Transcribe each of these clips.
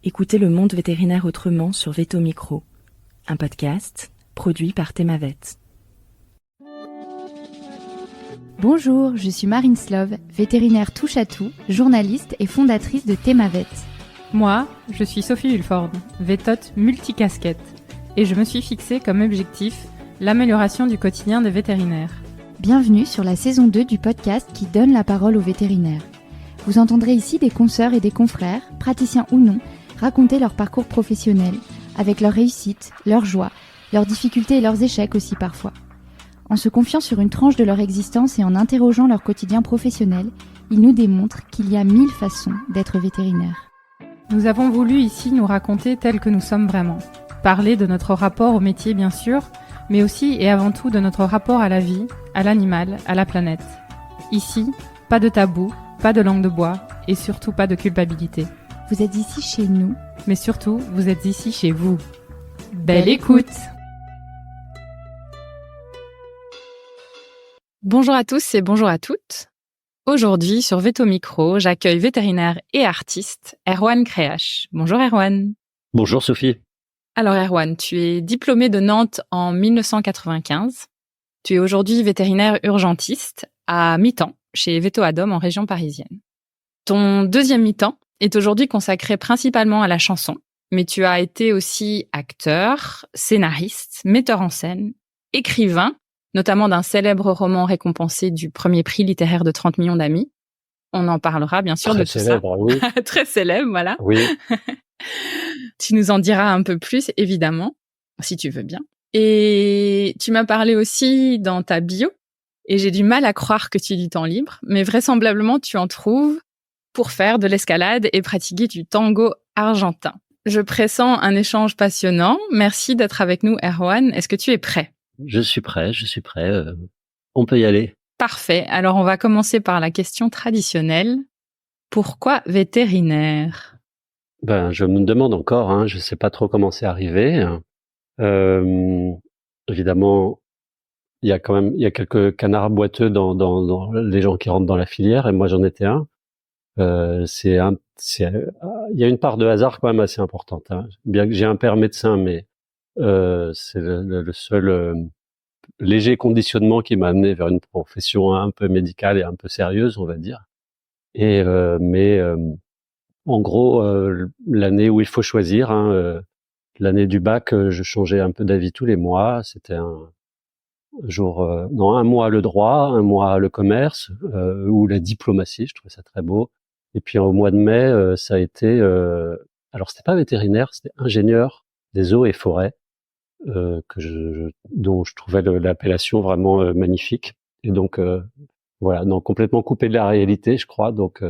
Écoutez le monde vétérinaire autrement sur Veto Micro, un podcast produit par Thémavet. Bonjour, je suis Marine Slove, vétérinaire touche-à-tout, journaliste et fondatrice de Thémavet. Moi, je suis Sophie Hulford, vétote multicasquette, et je me suis fixée comme objectif l'amélioration du quotidien des vétérinaires. Bienvenue sur la saison 2 du podcast qui donne la parole aux vétérinaires. Vous entendrez ici des consoeurs et des confrères, praticiens ou non, raconter leur parcours professionnel, avec leurs réussites, leurs joies, leurs difficultés et leurs échecs aussi parfois. En se confiant sur une tranche de leur existence et en interrogeant leur quotidien professionnel, ils nous démontrent qu'il y a 1000 façons d'être vétérinaire. Nous avons voulu ici nous raconter tels que nous sommes vraiment. Parler de notre rapport au métier bien sûr, mais aussi et avant tout de notre rapport à la vie, à l'animal, à la planète. Ici, pas de tabou, pas de langue de bois et surtout pas de culpabilité. Vous êtes ici chez nous. Mais surtout, vous êtes ici chez vous. Belle écoute! Bonjour à tous et bonjour à toutes. Aujourd'hui, sur Veto Micro, j'accueille vétérinaire et artiste Erwan Créache. Bonjour Erwan. Bonjour Sophie. Alors Erwan, tu es diplômé de Nantes en 1995. Tu es aujourd'hui vétérinaire urgentiste à mi-temps chez Veto Adom en région parisienne. Ton deuxième mi-temps est aujourd'hui consacré principalement à la chanson, mais tu as été aussi acteur, scénariste, metteur en scène, écrivain, notamment d'un célèbre roman récompensé du premier prix littéraire de 30 millions d'amis. On en parlera bien sûr Très de tout célèbre, ça. oui. Très célèbre, voilà. Oui. Tu nous en diras un peu plus, évidemment, si tu veux bien. Et tu m'as parlé aussi dans ta bio, et j'ai du mal à croire que tu aies du temps libre, mais vraisemblablement tu en trouves pour faire de l'escalade et pratiquer du tango argentin. Je pressens un échange passionnant. Merci d'être avec nous, Erwan. Est-ce que tu es prêt ? Je suis prêt. On peut y aller. Parfait. Alors, on va commencer par la question traditionnelle. Pourquoi vétérinaire ? Je me demande encore, je sais pas trop comment c'est arrivé. Évidemment, il y a quelques canards boiteux dans les gens qui rentrent dans la filière, et moi j'en étais un. Il y a une part de hasard quand même assez importante, hein. Bien que j'ai un père médecin, mais c'est le seul léger conditionnement qui m'a amené vers une profession un peu médicale et un peu sérieuse, on va dire. En gros, l'année où il faut choisir, l'année du bac, je changeais un peu d'avis tous les mois. C'était un mois le droit, un mois le commerce ou la diplomatie. Je trouvais ça très beau. Et puis au mois de mai, ça a été, alors c'était pas vétérinaire, c'était ingénieur des eaux et forêts, dont je trouvais l'appellation vraiment magnifique. Et donc voilà, non, complètement coupé de la réalité, je crois. Donc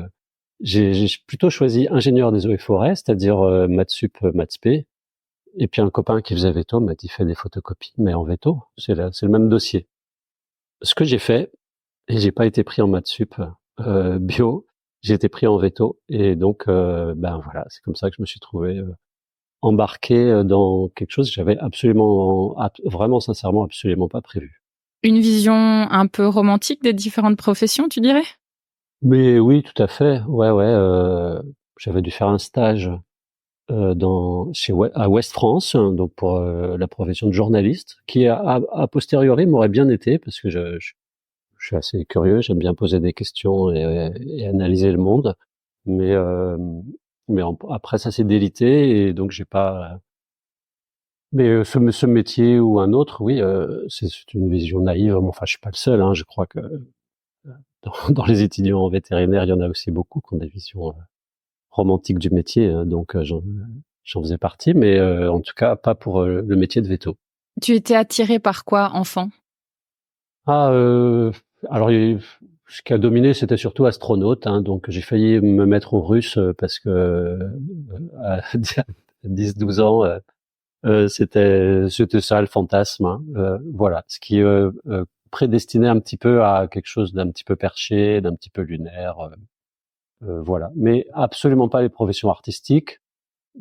j'ai plutôt choisi ingénieur des eaux et forêts, c'est-à-dire maths sup, maths spé. Et puis un copain qui faisait veto m'a dit fais des photocopies, mais en veto, c'est le même dossier. Ce que j'ai fait, et j'ai pas été pris en maths sup bio, j'ai été pris en veto, et donc voilà, c'est comme ça que je me suis trouvé embarqué dans quelque chose que j'avais vraiment sincèrement absolument pas prévu. Une vision un peu romantique des différentes professions, tu dirais ? Mais oui, tout à fait. Ouais. J'avais dû faire un stage à Ouest France, hein, donc pour la profession de journaliste, qui a posteriori m'aurait bien été, parce que je suis assez curieux, j'aime bien poser des questions et analyser le monde. Après ça s'est délité, et donc j'ai pas. Mais ce métier ou un autre, oui, c'est une vision naïve. Enfin, je suis pas le seul, hein. Je crois que dans les étudiants en vétérinaire, il y en a aussi beaucoup qui ont des visions romantiques du métier, hein. Donc j'en faisais partie, mais en tout cas pas pour le métier de veto. Tu étais attiré par quoi, enfant ? Alors ce qui a dominé, c'était surtout astronaute, hein. Donc j'ai failli me mettre au russe parce que à 10-12 ans, c'était ça le fantasme, hein. Voilà, ce qui prédestinait un petit peu à quelque chose d'un petit peu perché, d'un petit peu lunaire, voilà. Mais absolument pas les professions artistiques,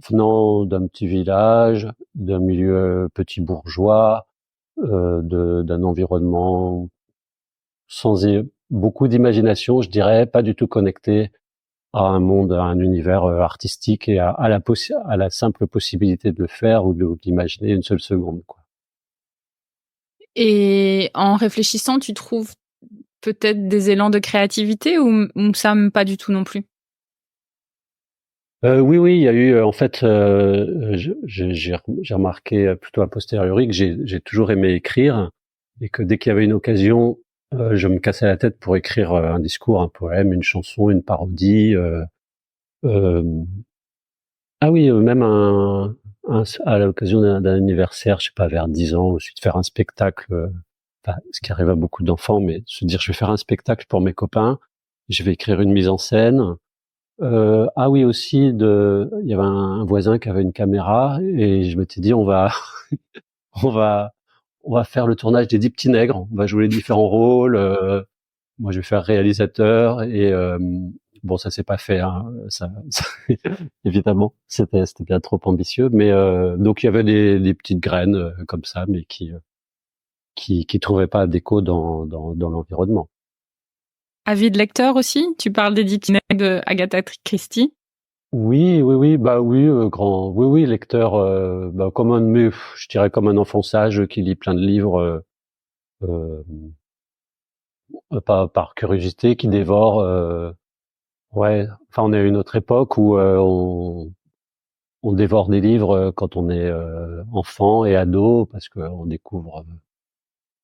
venant d'un petit village, d'un milieu petit bourgeois, d'un environnement sans beaucoup d'imagination, je dirais, pas du tout connecté à un monde, à un univers artistique et à la simple possibilité de le faire ou de l'imaginer une seule seconde, quoi. Et en réfléchissant, tu trouves peut-être des élans de créativité ou ça, pas du tout non plus? Oui, il y a eu en fait, j'ai remarqué plutôt a posteriori que j'ai toujours aimé écrire et que dès qu'il y avait une occasion, je me cassais la tête pour écrire un discours, un poème, une chanson, une parodie. Ah oui, même à l'occasion d'un anniversaire, je sais pas, vers 10 ans, aussi de faire un spectacle, enfin, ce qui arrive à beaucoup d'enfants, mais se dire je vais faire un spectacle pour mes copains, je vais écrire une mise en scène. Ah oui aussi, il y avait un voisin qui avait une caméra et je m'étais dit on va on va faire le tournage des 10 petits nègres, on va jouer les différents rôles. Moi je vais faire réalisateur et bon ça s'est pas fait, hein, évidemment c'était bien trop ambitieux, mais donc il y avait des petites graines comme ça, mais qui trouvaient pas d'écho dans l'environnement. Avis de lecteur aussi? Tu parles des 10 petits nègres de Agatha Christie. Oui, bah oui, oui, lecteur, bah mais je dirais comme un enfant sage qui lit plein de livres, euh, pas par curiosité, qui dévore. Ouais, enfin on est à une autre époque où on dévore des livres quand on est enfant et ado parce qu'on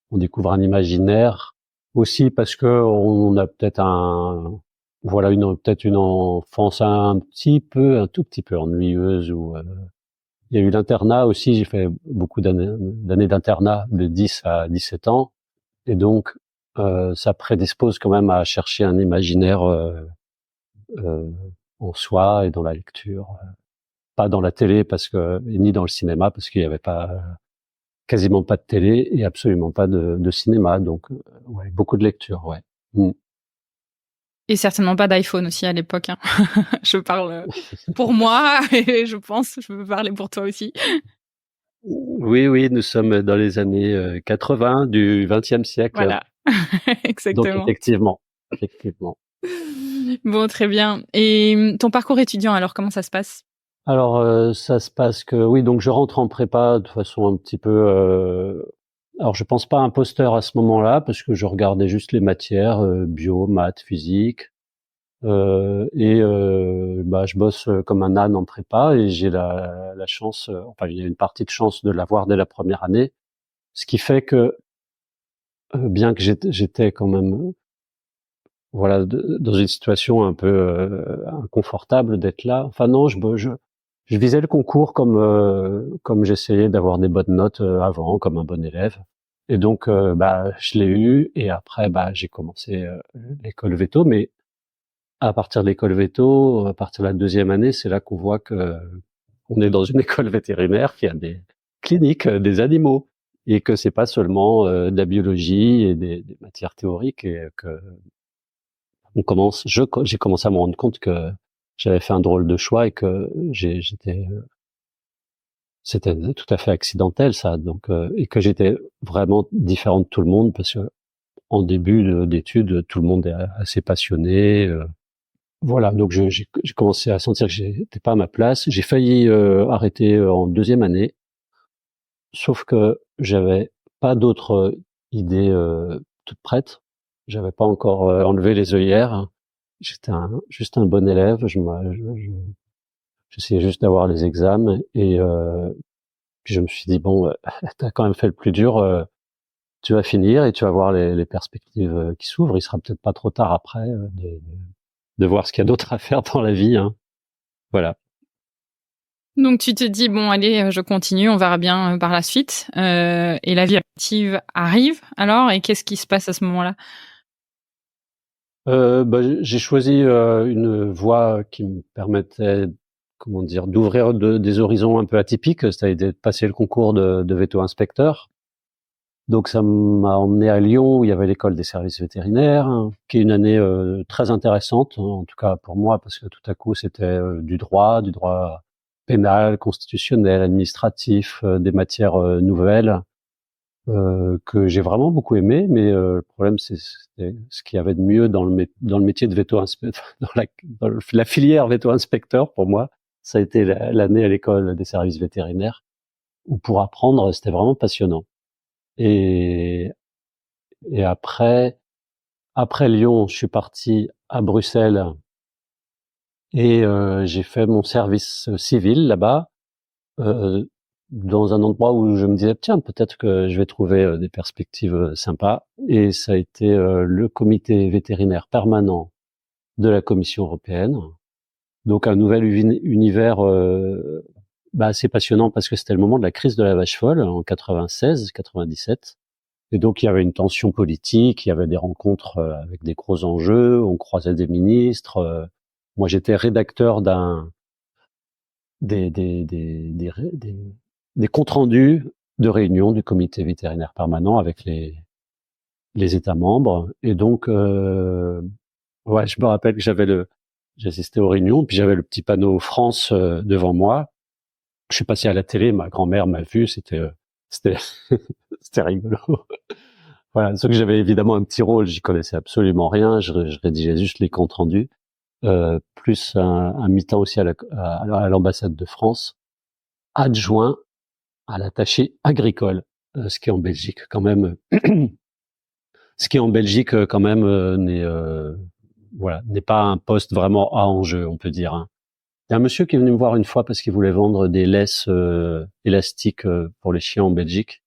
on découvre un imaginaire, aussi parce que on a peut-être peut-être une enfance un tout petit peu ennuyeuse, ou il y a eu l'internat aussi. J'ai fait beaucoup d'années d'internat de 10 à 17 ans, et donc ça prédispose quand même à chercher un imaginaire euh, en soi et dans la lecture, pas dans la télé ni dans le cinéma parce qu'il n'y avait quasiment pas de télé et absolument pas de cinéma, donc ouais, beaucoup de lecture, ouais. Mm. Et certainement pas d'iPhone aussi à l'époque, hein. Je parle pour moi et je pense, je peux parler pour toi aussi. Oui, nous sommes dans les années 80 du XXe siècle. Voilà, Donc exactement. effectivement. Bon, très bien. Et ton parcours étudiant, alors, comment ça se passe? Alors ça se passe que oui, donc je rentre en prépa de façon un petit peu. Alors je pense pas imposteur à ce moment-là parce que je regardais juste les matières bio, maths, physique. Bah je bosse comme un âne en prépa et j'ai la chance. Enfin, il y a une partie de chance de l'avoir dès la première année, ce qui fait que bien que j'étais quand même voilà dans une situation un peu inconfortable d'être là. Enfin non, je visais le concours comme j'essayais d'avoir des bonnes notes avant, comme un bon élève. Et donc bah je l'ai eu, et après bah j'ai commencé l'école veto. Mais à partir de l'école veto, à partir de la deuxième année, c'est là qu'on voit que on est dans une école vétérinaire qui a des cliniques des animaux, et que c'est pas seulement de la biologie et des matières théoriques, et que j'ai commencé à me rendre compte que j'avais fait un drôle de choix et que c'était tout à fait accidentel, ça. Donc, et que j'étais vraiment différent de tout le monde parce que en début d'études, tout le monde est assez passionné. Voilà. Donc, j'ai commencé à sentir que j'étais pas à ma place. J'ai failli arrêter en deuxième année, sauf que j'avais pas d'autres idées toutes prêtes. J'avais pas encore enlevé les œillères. J'étais juste un bon élève. J'essayais juste d'avoir les examens, et puis je me suis dit bon, t'as quand même fait le plus dur. Tu vas finir et tu vas voir les perspectives qui s'ouvrent. Il sera peut-être pas trop tard après de voir ce qu'il y a d'autre à faire dans la vie, hein. Voilà. Donc tu te dis, bon, allez, je continue, on verra bien par la suite. Et la vie active arrive alors, et qu'est-ce qui se passe à ce moment-là? Bah, j'ai choisi une voie qui me permettait, comment dire, d'ouvrir des horizons un peu atypiques, c'est-à-dire de passer le concours de veto-inspecteur. Donc ça m'a emmené à Lyon, où il y avait l'école des services vétérinaires, hein, qui est une année très intéressante, hein, en tout cas pour moi, parce que tout à coup c'était du droit pénal, constitutionnel, administratif, des matières nouvelles. que j'ai vraiment beaucoup aimé, mais le problème c'était ce qu'il y avait de mieux dans le métier de veto inspecteur, dans la filière veto inspecteur pour moi, ça a été l'année à l'école des services vétérinaires où pour apprendre c'était vraiment passionnant. Et après Lyon, je suis parti à Bruxelles et j'ai fait mon service civil là-bas. Dans un endroit où je me disais tiens peut-être que je vais trouver des perspectives sympas, et ça a été le comité vétérinaire permanent de la Commission européenne, donc un nouvel univers assez passionnant parce que c'était le moment de la crise de la vache folle en 96-97, et donc il y avait une tension politique, il y avait des rencontres avec des gros enjeux, on croisait des ministres, moi j'étais rédacteur des comptes rendus de réunions du comité vétérinaire permanent avec les États membres. Et donc, je me rappelle que j'assistais aux réunions, puis j'avais le petit panneau France devant moi. Je suis passé à la télé, ma grand-mère m'a vu, c'était c'était rigolo. Voilà, sauf que j'avais évidemment un petit rôle, j'y connaissais absolument rien, je rédigeais juste les comptes rendus, plus un mi-temps aussi à l'ambassade de France, adjoint à l'attaché agricole, ce qui en Belgique quand même, n'est pas un poste vraiment à enjeu, on peut dire. Hein. Il y a un monsieur qui est venu me voir une fois parce qu'il voulait vendre des laisses élastiques pour les chiens en Belgique.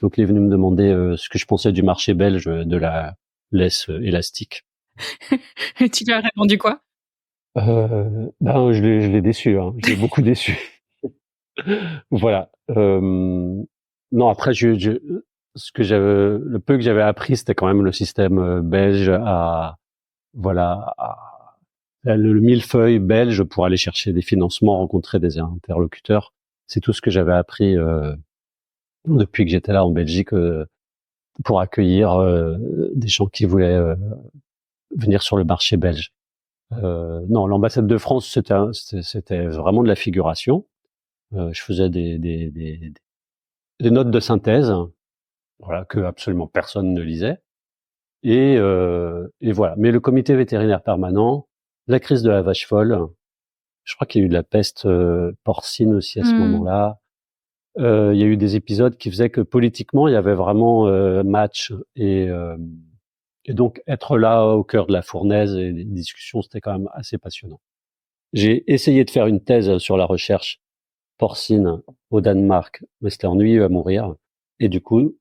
Donc il est venu me demander ce que je pensais du marché belge de la laisse élastique. Tu lui as répondu quoi? Je l'ai déçu, hein. Je l'ai beaucoup déçu. Voilà. Non, après, le peu que j'avais appris, c'était quand même le système belge le millefeuille belge pour aller chercher des financements, rencontrer des interlocuteurs. C'est tout ce que j'avais appris depuis que j'étais là en Belgique pour accueillir des gens qui voulaient venir sur le marché belge. Non, l'ambassade de France, c'était vraiment de la figuration. Je faisais des notes de synthèse, voilà, que absolument personne ne lisait. Et voilà. Mais le comité vétérinaire permanent, la crise de la vache folle, je crois qu'il y a eu de la peste porcine aussi à ce moment-là. Il y a eu des épisodes qui faisaient que politiquement, il y avait vraiment match. Et donc, être là au cœur de la fournaise et des discussions, c'était quand même assez passionnant. J'ai essayé de faire une thèse sur la recherche porcine au Danemark, mais c'était ennuyeux à mourir. Et du coup,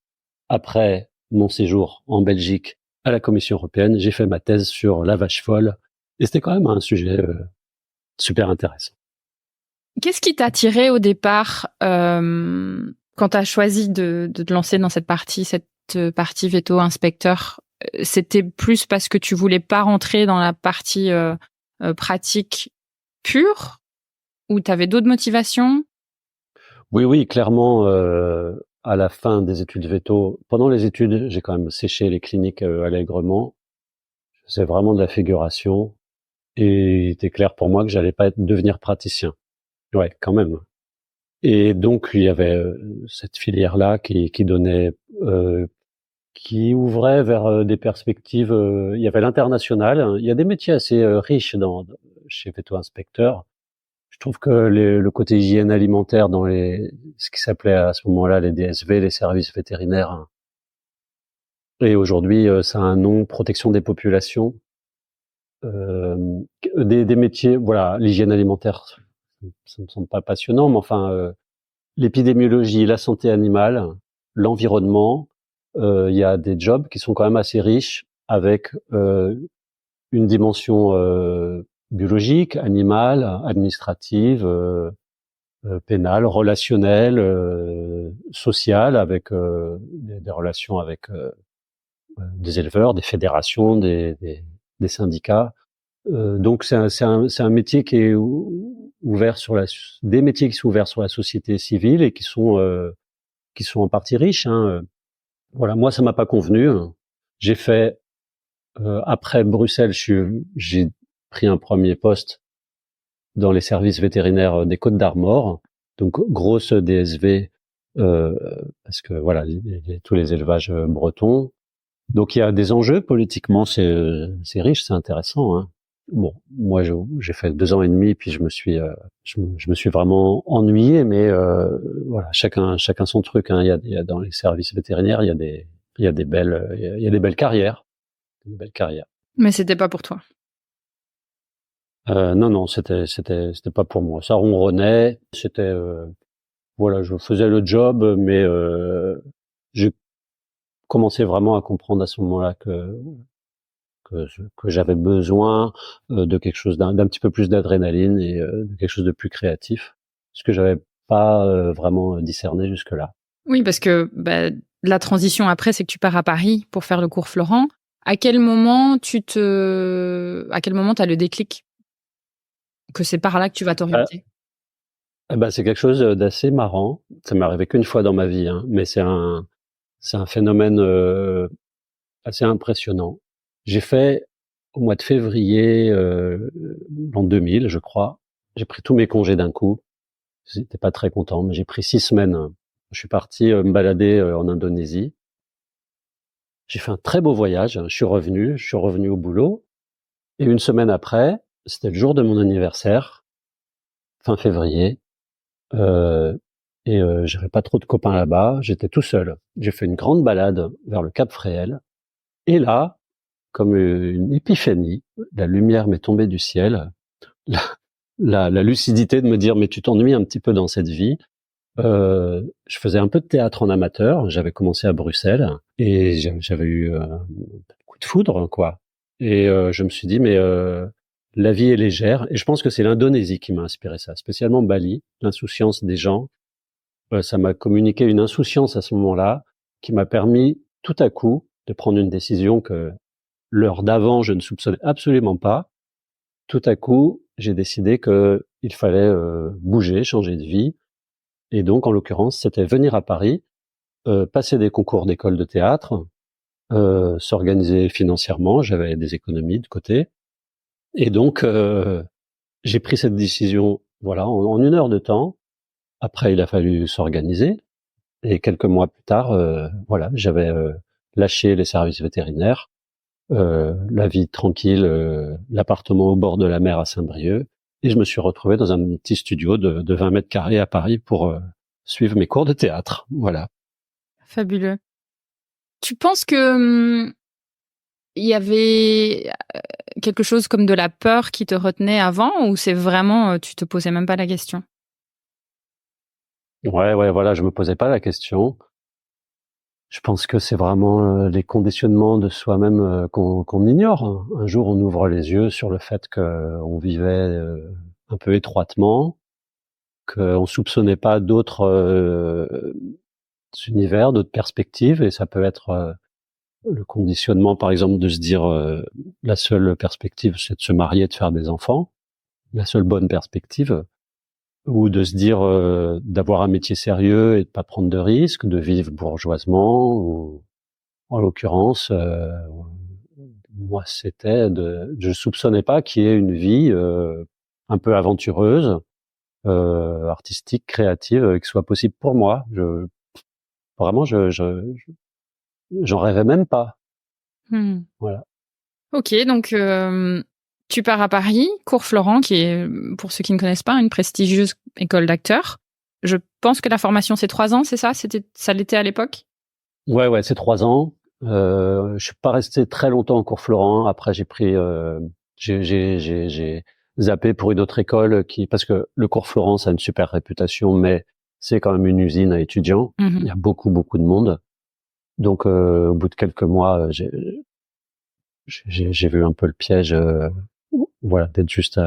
après mon séjour en Belgique à la Commission européenne, j'ai fait ma thèse sur la vache folle. Et c'était quand même un sujet super intéressant. Qu'est-ce qui t'a attiré au départ quand tu as choisi de te lancer dans cette partie veto inspecteur? C'était plus parce que tu voulais pas rentrer dans la partie pratique pure, ou tu avais d'autres motivations? Oui, clairement, à la fin des études veto, pendant les études, j'ai quand même séché les cliniques allègrement. Je faisais vraiment de la figuration, et il était clair pour moi que j'allais pas devenir praticien. Ouais, quand même. Et donc il y avait cette filière-là qui donnait, qui ouvrait vers des perspectives. Il y avait l'international. Il y a des métiers assez riches chez Veto Inspecteur. Je trouve que le côté hygiène alimentaire dans ce qui s'appelait à ce moment-là les DSV, les services vétérinaires, hein, et aujourd'hui ça a un nom, protection des populations, des métiers, voilà, l'hygiène alimentaire, ça me semble pas passionnant, mais enfin l'épidémiologie, la santé animale, l'environnement, il y a des jobs qui sont quand même assez riches avec une dimension biologique, animale, administrative, pénale, relationnelle, sociale, avec des relations avec des éleveurs, des fédérations, des syndicats. Donc c'est un métier qui est ouvert des métiers qui sont ouverts sur la société civile et qui sont en partie riches. Hein. Voilà, moi ça m'a pas convenu. J'ai fait après Bruxelles, j'ai pris un premier poste dans les services vétérinaires des Côtes d'Armor, donc grosse DSV parce que voilà, tous les élevages bretons. Donc il y a des enjeux politiquement, c'est riche, c'est intéressant. Hein. Bon, moi j'ai fait 2 ans et demi, puis je me suis vraiment ennuyé, mais voilà, chacun son truc. Hein. Il y a dans les services vétérinaires, il y a des belles carrières, une belle carrière. Mais c'était pas pour toi. Non, c'était pas pour moi. Ça ronronnait, c'était voilà, je faisais le job, mais j'ai commencé vraiment à comprendre à ce moment-là que j'avais besoin de quelque chose d'un petit peu plus d'adrénaline et de quelque chose de plus créatif, ce que j'avais pas vraiment discerné jusque-là. Oui, parce que la transition après, c'est que tu pars à Paris pour faire le cours Florent. À quel moment t'as le déclic que c'est par là que tu vas t'orienter? C'est quelque chose d'assez marrant. Ça m'est arrivé qu'une fois dans ma vie, hein, mais c'est un phénomène assez impressionnant. J'ai fait au mois de février l'an 2000, je crois. J'ai pris tous mes congés d'un coup. J'étais pas très content, mais j'ai pris 6 semaines. Je suis parti me balader en Indonésie. J'ai fait un très beau voyage. Je suis revenu au boulot. Et une semaine après, c'était le jour de mon anniversaire, fin février. J'avais pas trop de copains là-bas. J'étais tout seul. J'ai fait une grande balade vers le Cap Fréhel. Et là, comme une épiphanie, la lumière m'est tombée du ciel. La lucidité de me dire, mais tu t'ennuies un petit peu dans cette vie. Je faisais un peu de théâtre en amateur. J'avais commencé à Bruxelles et j'avais eu un coup de foudre, quoi. Et je me suis dit, mais la vie est légère. Et je pense que c'est l'Indonésie qui m'a inspiré ça, spécialement Bali, l'insouciance des gens. Ça m'a communiqué une insouciance à ce moment-là qui m'a permis tout à coup de prendre une décision que l'heure d'avant je ne soupçonnais absolument pas. Tout à coup, j'ai décidé que il fallait bouger, changer de vie. Et donc, en l'occurrence, c'était venir à Paris, passer des concours d'école de théâtre, s'organiser financièrement. J'avais des économies de côté. Et donc, j'ai pris cette décision, voilà, en 1 heure de temps. Après, il a fallu s'organiser. Et quelques mois plus tard, voilà, j'avais lâché les services vétérinaires, la vie tranquille, l'appartement au bord de la mer à Saint-Brieuc. Et je me suis retrouvé dans un petit studio de 20 mètres carrés à Paris pour suivre mes cours de théâtre. Voilà. Fabuleux. Tu penses que il y avait quelque chose comme de la peur qui te retenait avant, ou c'est vraiment tu te posais même pas la question? Ouais, voilà, je me posais pas la question. Je pense que c'est vraiment les conditionnements de soi-même qu'on ignore. Un jour, on ouvre les yeux sur le fait qu'on vivait un peu étroitement, qu'on soupçonnait pas d'autres univers, d'autres perspectives, et ça peut être le conditionnement, par exemple, de se dire la seule perspective, c'est de se marier, de faire des enfants, la seule bonne perspective, ou de se dire d'avoir un métier sérieux et de pas prendre de risques, de vivre bourgeoisement, ou en l'occurrence, moi, je soupçonnais pas qu'il y ait une vie un peu aventureuse, artistique, créative, qui soit possible pour moi. Vraiment, j'en rêvais même pas. Voilà. Ok, donc tu pars à Paris, cours Florent, qui est, pour ceux qui ne connaissent pas, une prestigieuse école d'acteurs. Je pense que la formation, c'est 3 ans, c'est ça? Ça l'était à l'époque? Ouais, c'est 3 ans. Je suis pas resté très longtemps en cours Florent. Après, j'ai zappé pour une autre école parce que le cours Florent, ça a une super réputation, mais c'est quand même une usine à étudiants. Il y a beaucoup de monde. Donc, au bout de quelques mois, j'ai vu un peu le piège, voilà, d'être juste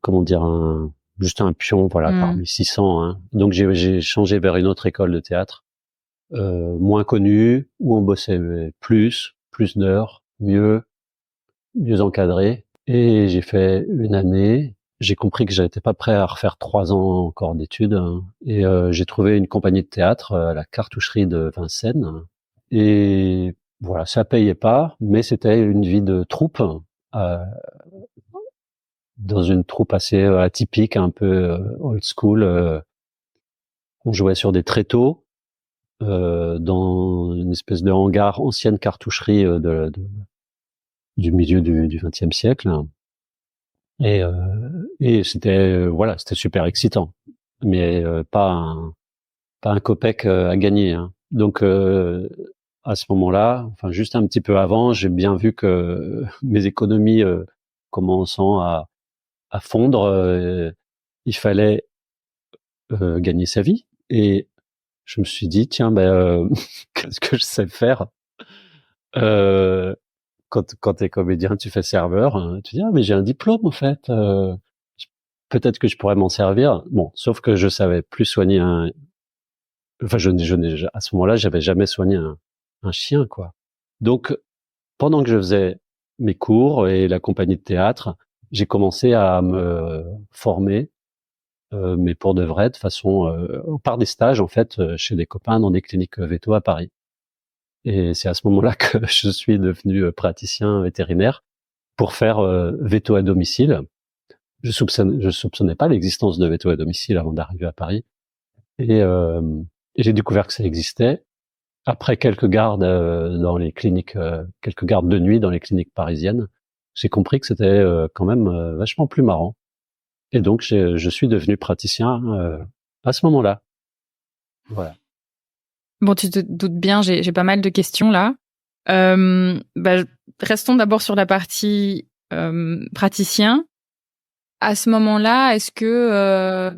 comment dire, juste un pion, voilà, parmi 600. Hein. Donc, j'ai changé vers une autre école de théâtre, moins connue, où on bossait plus d'heures, mieux encadré. Et j'ai fait 1 année. J'ai compris que j'étais pas prêt à refaire 3 ans encore d'études. Hein. Et j'ai trouvé une compagnie de théâtre à la Cartoucherie de Vincennes. Et voilà, ça payait pas, mais c'était une vie de troupe, dans une troupe assez atypique, un peu old school. On jouait sur des tréteaux dans une espèce de hangar, ancienne cartoucherie du milieu du XXe siècle. Et c'était voilà, c'était super excitant, mais pas un copec à gagner. Hein. Donc à ce moment-là, enfin juste un petit peu avant, j'ai bien vu que mes économies commençant à fondre, il fallait gagner sa vie. Et je me suis dit tiens, qu'est-ce que je sais faire euh, quand t'es comédien, tu fais serveur. Hein, tu dis ah mais j'ai un diplôme en fait. Peut-être que je pourrais m'en servir. Bon, sauf que je savais plus soigner enfin à ce moment-là, j'avais jamais soigné un chien quoi. Donc pendant que je faisais mes cours et la compagnie de théâtre, j'ai commencé à me former, mais pour de vrai, de façon par des stages en fait chez des copains dans des cliniques veto à Paris. Et c'est à ce moment-là que je suis devenu praticien vétérinaire pour faire veto à domicile. Je soupçonnais pas l'existence de veto à domicile avant d'arriver à Paris. Et, euh, et j'ai découvert que ça existait. Après quelques gardes dans les cliniques, quelques gardes de nuit dans les cliniques parisiennes, j'ai compris que c'était quand même vachement plus marrant. Et donc je suis devenu praticien à ce moment-là. Voilà. Bon, tu te doutes bien, j'ai pas mal de questions là. Restons d'abord sur la partie praticien. À ce moment-là, est-ce que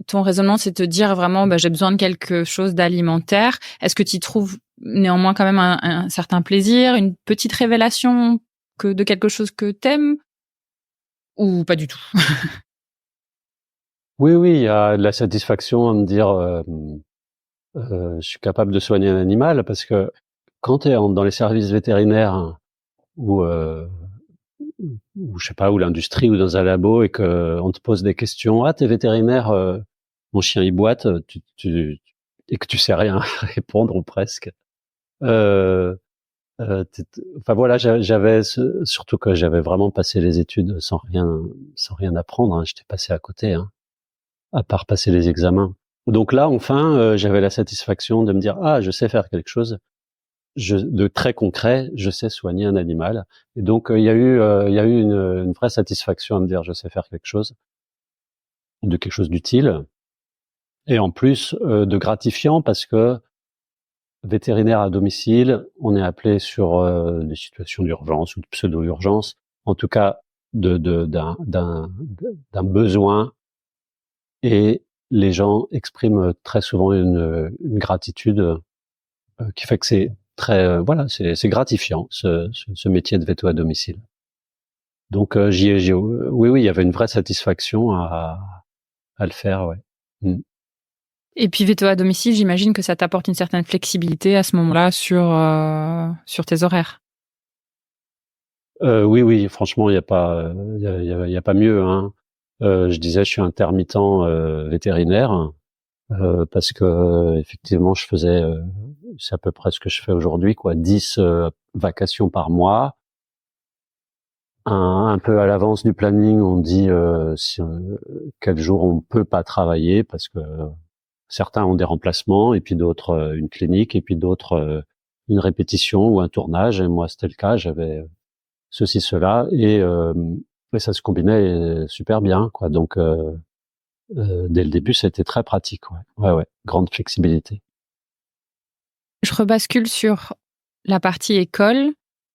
ton raisonnement, c'est de te dire vraiment, j'ai besoin de quelque chose d'alimentaire. Est-ce que tu y trouves néanmoins quand même un certain plaisir, une petite révélation de quelque chose que t'aimes ou pas du tout? Oui, oui, il y a de la satisfaction à me dire je suis capable de soigner un animal parce que quand tu es dans les services vétérinaires hein, ou je sais pas, ou l'industrie ou dans un labo et que on te pose des questions, ah t'es vétérinaire, mon chien il boite, et que tu sais rien répondre ou presque. Euh, enfin voilà, surtout que j'avais vraiment passé les études sans rien apprendre. Hein, j'étais passé à côté, hein, à part passer les examens. Donc là, enfin, j'avais la satisfaction de me dire ah je sais faire quelque chose de très concret, je sais soigner un animal. Et donc il y a eu une vraie satisfaction à me dire je sais faire quelque chose, de quelque chose d'utile, et en plus de gratifiant parce que vétérinaire à domicile, on est appelé sur des situations d'urgence ou de pseudo-urgence, en tout cas d'un besoin, et les gens expriment très souvent une gratitude qui fait que c'est très voilà, c'est gratifiant ce métier de veto à domicile. Donc oui oui, il y avait une vraie satisfaction à le faire, ouais. Mm. Et puis veto à domicile, j'imagine que ça t'apporte une certaine flexibilité à ce moment-là sur tes horaires. Oui oui, franchement, il y a pas il y a pas mieux, hein. Je disais, je suis intermittent vétérinaire parce que effectivement, je faisais c'est à peu près ce que je fais aujourd'hui, quoi, 10 vacations par mois. Un peu à l'avance du planning, on dit quel jour on peut pas travailler parce que certains ont des remplacements et puis d'autres une clinique et puis d'autres une répétition ou un tournage. Et moi, c'était le cas, j'avais ceci, cela et ça se combinait super bien, quoi. Donc dès le début, c'était très pratique, ouais. Ouais, ouais, grande flexibilité. Je rebascule sur la partie école.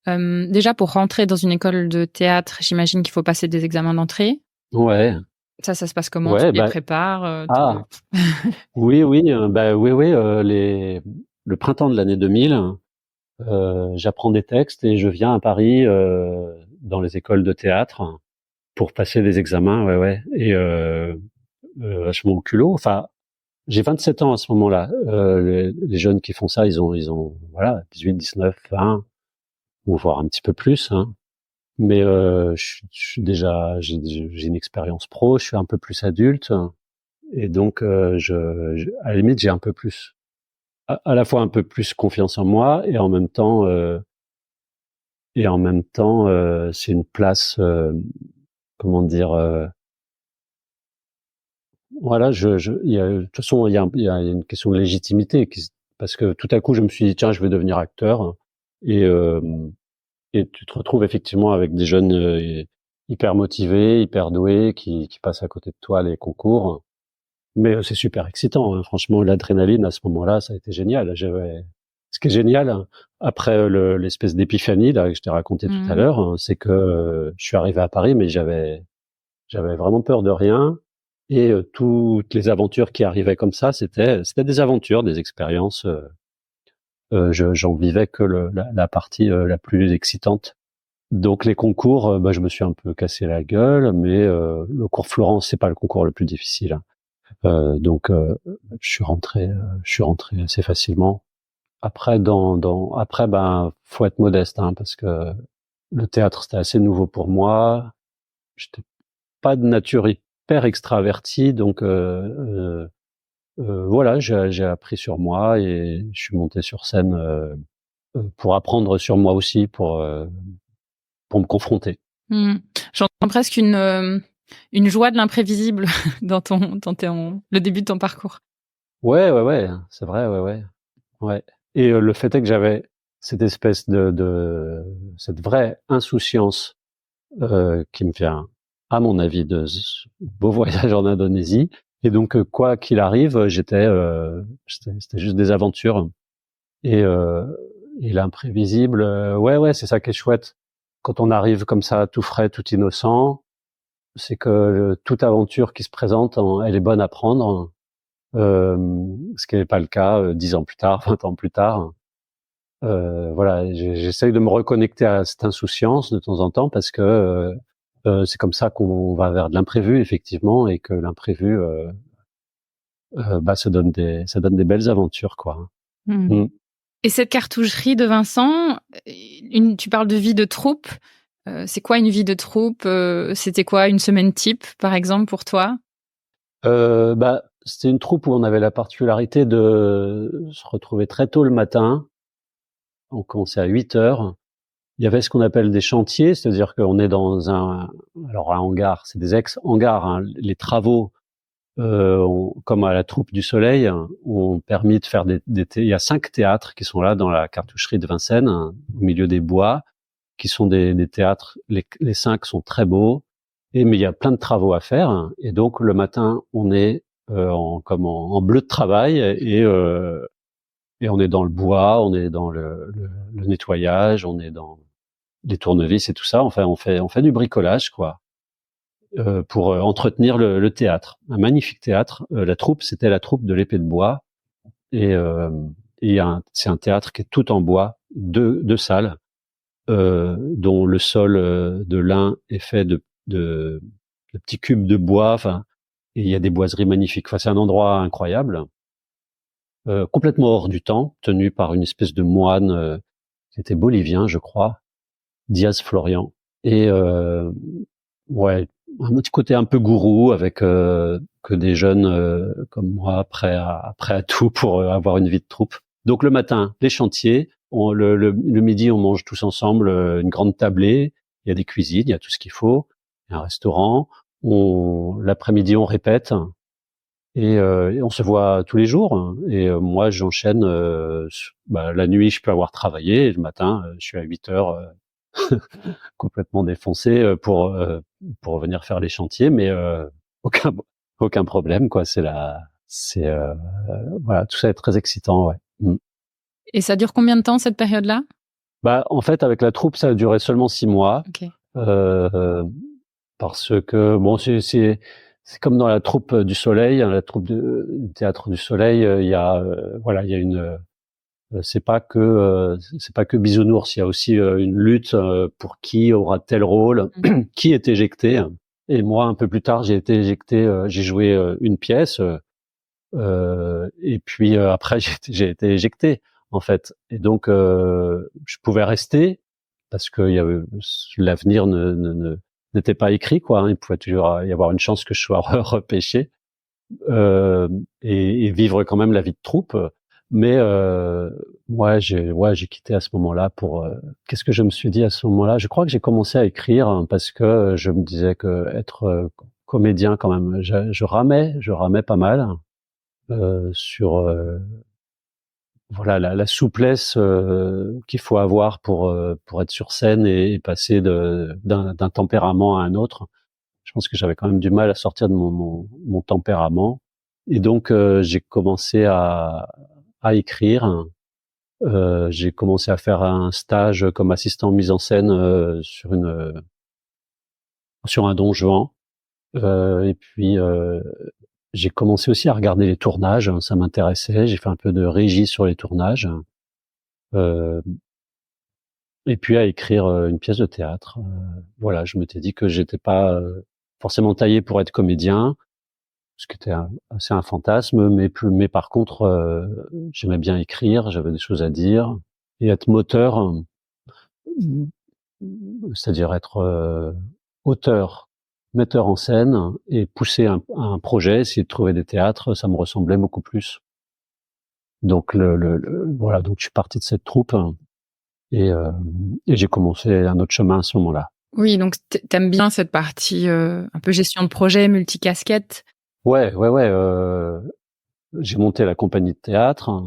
Déjà, pour rentrer dans une école de théâtre, j'imagine qu'il faut passer des examens d'entrée. Ouais, Ça se passe comment? Tu ouais, les prépares ah, oui, oui, oui, oui, le printemps de l'année 2000, j'apprends des textes et je viens à Paris dans les écoles de théâtre pour passer des examens, ouais, ouais, et vachement au culot. Enfin, j'ai 27 ans à ce moment-là. Les jeunes qui font ça, ils ont, voilà, 18, 19, 20, ou voire un petit peu plus, hein. Mais je suis déjà, j'ai une expérience pro, je suis un peu plus adulte, et donc à la limite, j'ai un peu plus, à la fois un peu plus confiance en moi, et en même temps, c'est une place, comment dire, voilà, de toute façon, il y a une question de légitimité parce que tout à coup, je me suis dit tiens, je vais devenir acteur et euh, et tu te retrouves effectivement avec des jeunes hyper motivés, hyper doués qui passent à côté de toi les concours. Mais c'est super excitant, hein. Franchement, l'adrénaline à ce moment-là, ça a été génial. Ce qui est génial, hein, après l'espèce d'épiphanie là que je t'ai raconté tout à l'heure, hein, c'est que je suis arrivé à Paris, mais j'avais vraiment peur de rien. Et toutes les aventures qui arrivaient comme ça, c'était des aventures, des expériences. J'en vivais que la partie la plus excitante. Donc les concours, bah, je me suis un peu cassé la gueule, mais le cours Florence, c'est pas le concours le plus difficile, hein. Donc je suis rentré assez facilement. Après après ben faut être modeste, hein, parce que le théâtre c'était assez nouveau pour moi. J'étais pas de nature hyper extravertie, donc voilà, j'ai appris sur moi et je suis monté sur scène pour apprendre sur moi aussi, pour me confronter. J'entends presque une joie de l'imprévisible dans le début de ton parcours. Ouais, c'est vrai, ouais. Et le fait est que j'avais cette espèce cette vraie insouciance qui me vient, à mon avis, de ce beau voyage en Indonésie. Et donc, quoi qu'il arrive, c'était juste des aventures. Et, euh, et l'imprévisible, ouais, c'est ça qui est chouette. Quand on arrive comme ça, tout frais, tout innocent, c'est que toute aventure qui se présente, elle est bonne à prendre. Ce qui n'est pas le cas 10 ans plus tard, 20 ans plus tard. Voilà, j'essaye de me reconnecter à cette insouciance de temps en temps parce que c'est comme ça qu'on va vers de l'imprévu effectivement et que l'imprévu bah ça donne des belles aventures quoi. Et cette cartoucherie de Vincent, tu parles de vie de troupe. C'est quoi une vie de troupe? C'était quoi une semaine type par exemple pour toi? Bah c'était une troupe où on avait la particularité de se retrouver très tôt le matin. On commençait à 8h. Il y avait ce qu'on appelle des chantiers, c'est-à-dire qu'on est dans un hangar, c'est des ex-hangars, hein. Les travaux, comme à la Troupe du Soleil, ont permis de faire il y a 5 théâtres qui sont là dans la cartoucherie de Vincennes, hein, au milieu des bois, qui sont des théâtres, les 5 sont très beaux, mais il y a plein de travaux à faire, hein. Et donc le matin, on est en bleu de travail et on est dans le bois, on est dans le nettoyage, on est dans les tournevis et tout ça. Enfin, on fait du bricolage, quoi, pour entretenir le théâtre. Un magnifique théâtre. La troupe, c'était la troupe de l'Épée de Bois. Et c'est un théâtre qui est tout en bois, deux salles, dont le sol de l'un est fait de petits cubes de bois. Enfin, et il y a des boiseries magnifiques. Enfin, c'est un endroit incroyable. Complètement hors du temps, tenu par une espèce de moine qui était bolivien, je crois, Diaz Florian. Et ouais, un petit côté un peu gourou avec que des jeunes comme moi prêts à tout pour avoir une vie de troupe. Donc le matin, les chantiers, le midi, on mange tous ensemble une grande tablée. Il y a des cuisines, il y a tout ce qu'il faut, il y a un restaurant. L'après-midi, on répète. Et on se voit tous les jours. Et moi, j'enchaîne. La nuit, je peux avoir travaillé. Et le matin, je suis à 8h complètement défoncé pour venir faire les chantiers. Mais aucun problème, quoi. Voilà, tout ça est très excitant, ouais. Et ça dure combien de temps cette période-là? Bah, en fait, avec la troupe, ça a duré seulement 6 mois. Okay. Parce que bon, c'est comme dans la troupe du Soleil, hein, la troupe du théâtre du Soleil, il y a une c'est pas que bisounours, il y a aussi une lutte pour qui aura tel rôle, qui est éjecté. Et moi, un peu plus tard, j'ai été éjecté, j'ai joué une pièce et puis après j'ai été éjecté en fait. Et donc je pouvais rester parce que l'avenir n'était pas écrit, quoi, hein. Il pouvait toujours y avoir une chance que je sois repêché et vivre quand même la vie de troupe. Mais moi, j'ai quitté à ce moment-là pour. Qu'est-ce que je me suis dit à ce moment-là? Je crois que j'ai commencé à écrire parce que je me disais que être comédien quand même. Je ramais pas mal sur voilà la souplesse qu'il faut avoir pour être sur scène et passer d'un tempérament à un autre. Je pense que j'avais quand même du mal à sortir de mon tempérament, et donc j'ai commencé à écrire. J'ai commencé à faire un stage comme assistant mise en scène sur un Don Juan, et puis j'ai commencé aussi à regarder les tournages, ça m'intéressait. J'ai fait un peu de régie sur les tournages, et puis à écrire une pièce de théâtre. Voilà, je m'étais dit que j'étais pas forcément taillé pour être comédien, ce qui était assez un fantasme, mais par contre, j'aimais bien écrire, j'avais des choses à dire, et être moteur, c'est-à-dire être auteur, metteur en scène, et pousser un projet, essayer de trouver des théâtres, ça me ressemblait beaucoup plus. Donc voilà, donc je suis parti de cette troupe, et j'ai commencé un autre chemin à ce moment-là. Oui, donc t'aimes bien cette partie un peu gestion de projet, multicasquette. Ouais. J'ai monté la compagnie de théâtre.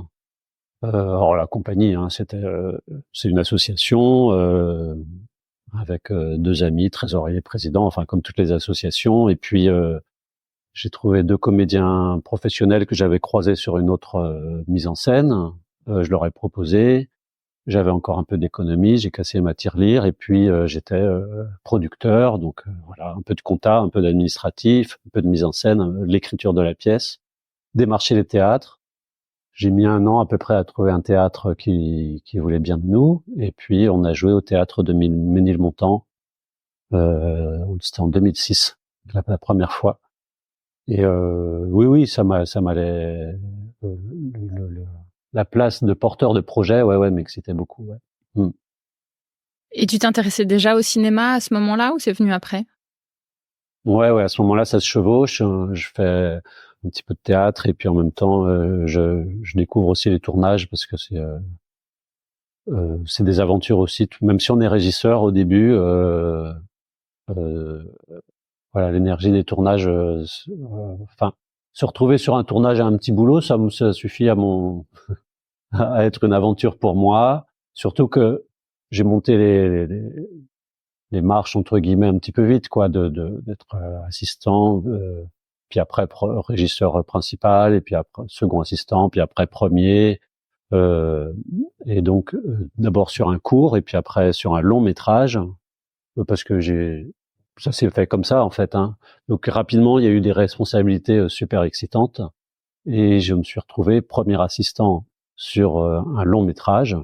Alors la compagnie, c'est une association avec 2 amis, trésorier, président, enfin comme toutes les associations. Et puis j'ai trouvé 2 comédiens professionnels que j'avais croisés sur une autre mise en scène. Je leur ai proposé. J'avais encore un peu d'économie, j'ai cassé ma tirelire, et puis j'étais producteur, donc voilà, un peu de compta, un peu d'administratif, un peu de mise en scène, l'écriture de la pièce, démarcher les théâtres. J'ai mis 1 an à peu près à trouver un théâtre qui voulait bien de nous, et puis on a joué au théâtre de Ménilmontant, c'était en 2006, la première fois. Et oui, ça m'allait. La place de porteur de projet, ouais, m'excitait beaucoup, ouais. Et tu t'intéressais déjà au cinéma à ce moment-là, ou c'est venu après? Ouais, à ce moment-là, ça se chevauche. Je fais un petit peu de théâtre, et puis en même temps, je découvre aussi les tournages, parce que c'est des aventures aussi. Même si on est régisseur au début, voilà, l'énergie des tournages, enfin, se retrouver sur un tournage à un petit boulot, ça suffit à être une aventure pour moi. Surtout que j'ai monté les marches entre guillemets un petit peu vite, quoi, d'être assistant, puis après régisseur principal, et puis après second assistant, puis après premier, et donc d'abord sur un court, et puis après sur un long métrage, parce que ça s'est fait comme ça en fait, hein. Donc rapidement il y a eu des responsabilités super excitantes, et je me suis retrouvé premier assistant sur un long métrage,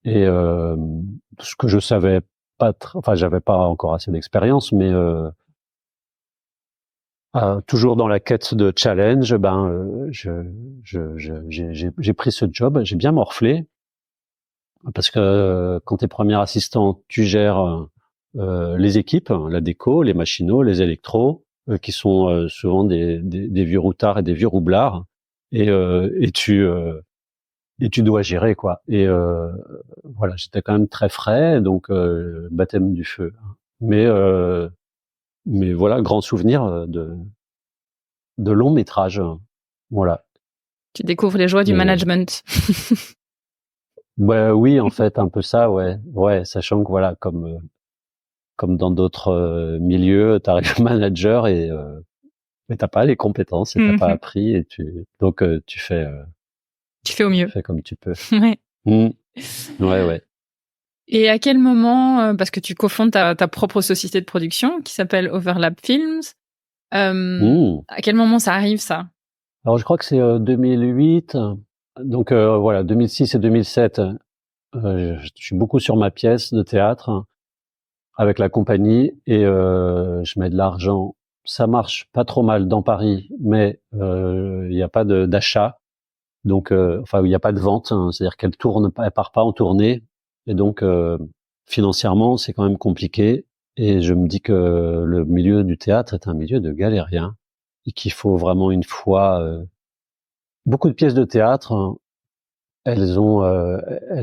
et ce que je savais pas, enfin j'avais pas encore assez d'expérience, mais toujours dans la quête de challenge, j'ai pris ce job, j'ai bien morflé, parce que quand t'es premier assistant, tu gères les équipes, la déco, les machinaux, les électros, qui sont souvent des vieux routards et des vieux roublards, et tu dois gérer, quoi. Et voilà, j'étais quand même très frais, donc baptême du feu. Mais voilà, grand souvenir de long métrage. Voilà. Tu découvres les joies du management. Bah oui, en fait, un peu ça, ouais, sachant que voilà, comme dans d'autres milieux, t'arrives manager, mais t'as pas les compétences, et t'as pas appris, et donc tu fais au mieux. Tu fais comme tu peux. Ouais. Ouais. Et à quel moment, parce que tu cofondes ta propre société de production qui s'appelle Overlap Films, à quel moment ça arrive, ça? Alors je crois que c'est 2008, donc voilà, 2006 et 2007, je suis beaucoup sur ma pièce de théâtre avec la compagnie, et je mets de l'argent. Ça marche pas trop mal dans Paris, mais il n'y a pas d'achat, donc enfin il n'y a pas de vente, hein, c'est-à-dire qu'elle part pas en tournée, et donc financièrement c'est quand même compliqué. Et je me dis que le milieu du théâtre est un milieu de galériens, et qu'il faut vraiment une foi. Beaucoup de pièces de théâtre, elles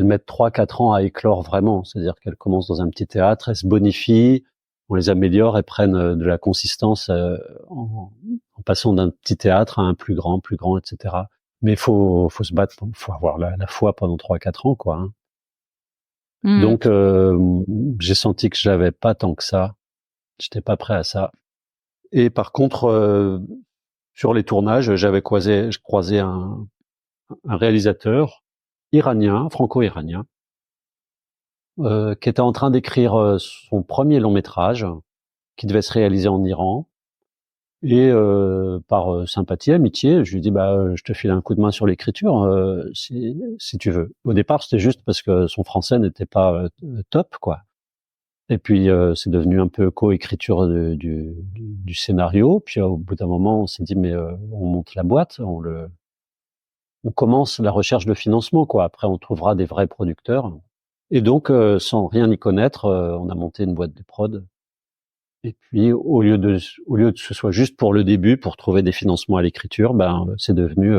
mettent 3-4 ans à éclore vraiment. C'est-à-dire qu'elles commencent dans un petit théâtre, elles se bonifient, on les améliore et prennent de la consistance en passant d'un petit théâtre à un plus grand, etc. Mais faut se battre, faut avoir la foi pendant 3-4 ans, quoi. Donc j'ai senti que j'avais pas tant que ça, j'étais pas prêt à ça. Et par contre, sur les tournages, je croisais un réalisateur iranien, franco-iranien, qui était en train d'écrire son premier long métrage, qui devait se réaliser en Iran. Et par sympathie, amitié, je lui dis je te file un coup de main sur l'écriture si tu veux. Au départ, c'était juste parce que son français n'était pas top, quoi. Et puis c'est devenu un peu coécriture du scénario. Puis au bout d'un moment, on s'est dit mais on monte la boîte, on commence la recherche de financement, quoi. Après, on trouvera des vrais producteurs. Et donc, sans rien y connaître, on a monté une boîte de prod. Et puis, au lieu de que ce soit juste pour le début, pour trouver des financements à l'écriture, c'est devenu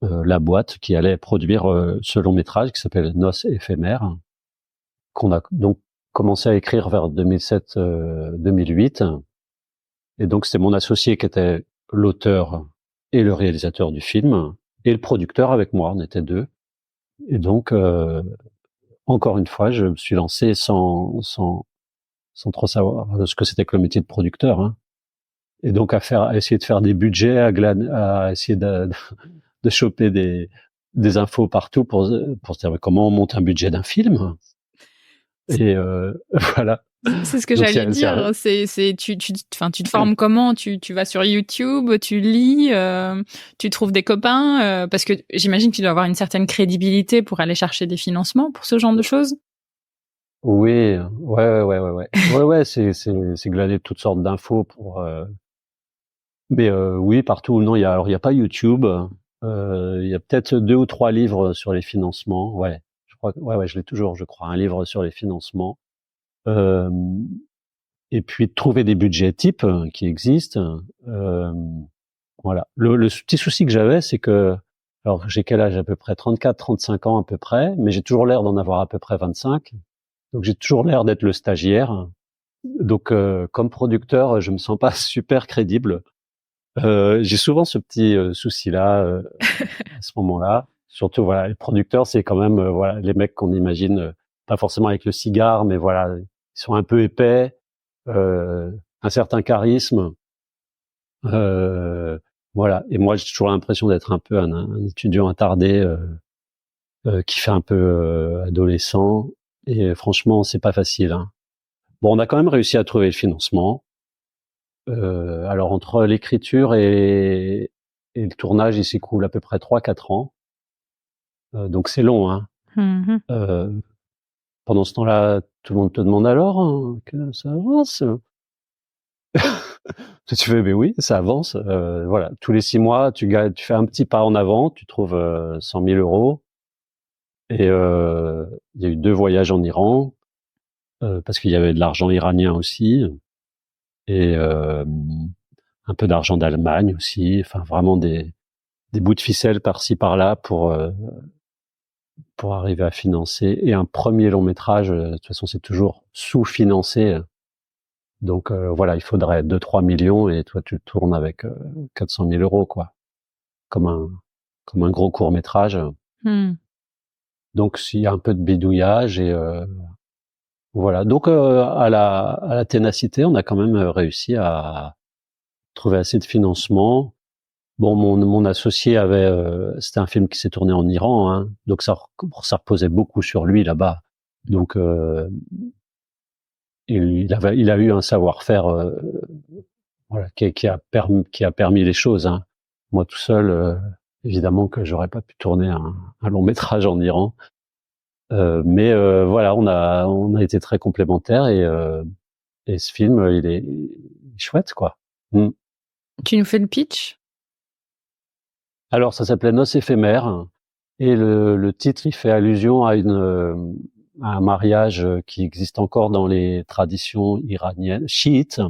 la boîte qui allait produire ce long métrage qui s'appelle Noces éphémères, qu'on a donc commencé à écrire vers 2007-2008. Et donc, c'était mon associé qui était l'auteur et le réalisateur du film, et le producteur avec moi, on était deux. Et donc, encore une fois, je me suis lancé sans trop savoir ce que c'était que le métier de producteur, hein. Et donc à essayer de faire des budgets, à essayer de choper des infos partout pour se dire comment on monte un budget d'un film. Et voilà. C'est ce que j'allais dire. Tu te formes comment? Tu vas sur YouTube, tu lis, tu trouves des copains, parce que j'imagine que tu dois avoir une certaine crédibilité pour aller chercher des financements pour ce genre de choses. Oui, ouais, c'est glaner toutes sortes d'infos pour. Mais oui, partout. Non, il y a pas YouTube. Il y a peut-être 2 ou 3 livres sur les financements. Ouais, je crois. Ouais, je l'ai toujours, je crois, un livre sur les financements. Et puis trouver des budgets types qui existent. Voilà. Le petit souci que j'avais, c'est que, alors j'ai quel âge à peu près, 34, 35 ans à peu près, mais j'ai toujours l'air d'en avoir à peu près 25. Donc j'ai toujours l'air d'être le stagiaire. Donc comme producteur, je me sens pas super crédible. J'ai souvent ce petit souci-là à ce moment-là. Surtout, voilà, les producteurs, c'est quand même voilà les mecs qu'on imagine pas forcément avec le cigare, mais voilà, ils sont un peu épais, un certain charisme. Voilà. Et moi, j'ai toujours l'impression d'être un peu un étudiant attardé qui fait un peu adolescent. Et franchement, c'est pas facile, hein. Bon, on a quand même réussi à trouver le financement. Alors entre l'écriture et le tournage, il s'écoule à peu près 3-4 ans. Donc c'est long, hein. Pendant ce temps-là, tout le monde te demande alors que ça avance. Tu fais, mais oui, ça avance. Voilà, tous les 6 mois, tu fais un petit pas en avant, tu trouves 100 000 euros. Et il y a eu 2 voyages en Iran parce qu'il y avait de l'argent iranien aussi, et un peu d'argent d'Allemagne aussi. Enfin, vraiment des bouts de ficelle par-ci par-là pour arriver à financer. Et un premier long métrage, de toute façon, c'est toujours sous-financé. Donc voilà, il faudrait 2-3 millions et toi tu tournes avec 400 000 euros, quoi, comme un gros court métrage. Donc s'il y a un peu de bidouillage et voilà. Donc à la ténacité, on a quand même réussi à trouver assez de financement. Bon, mon associé avait, c'était un film qui s'est tourné en Iran, hein, donc ça reposait beaucoup sur lui là-bas. Donc il a eu un savoir-faire, voilà, qui a permis les choses, hein. Moi tout seul, évidemment que j'aurais pas pu tourner un long métrage en Iran. Mais voilà, on a été très complémentaires et ce film, il est chouette, quoi. Tu nous fais le pitch? Alors ça s'appelait Noces éphémères et le titre, il fait allusion à un mariage qui existe encore dans les traditions iraniennes chiites,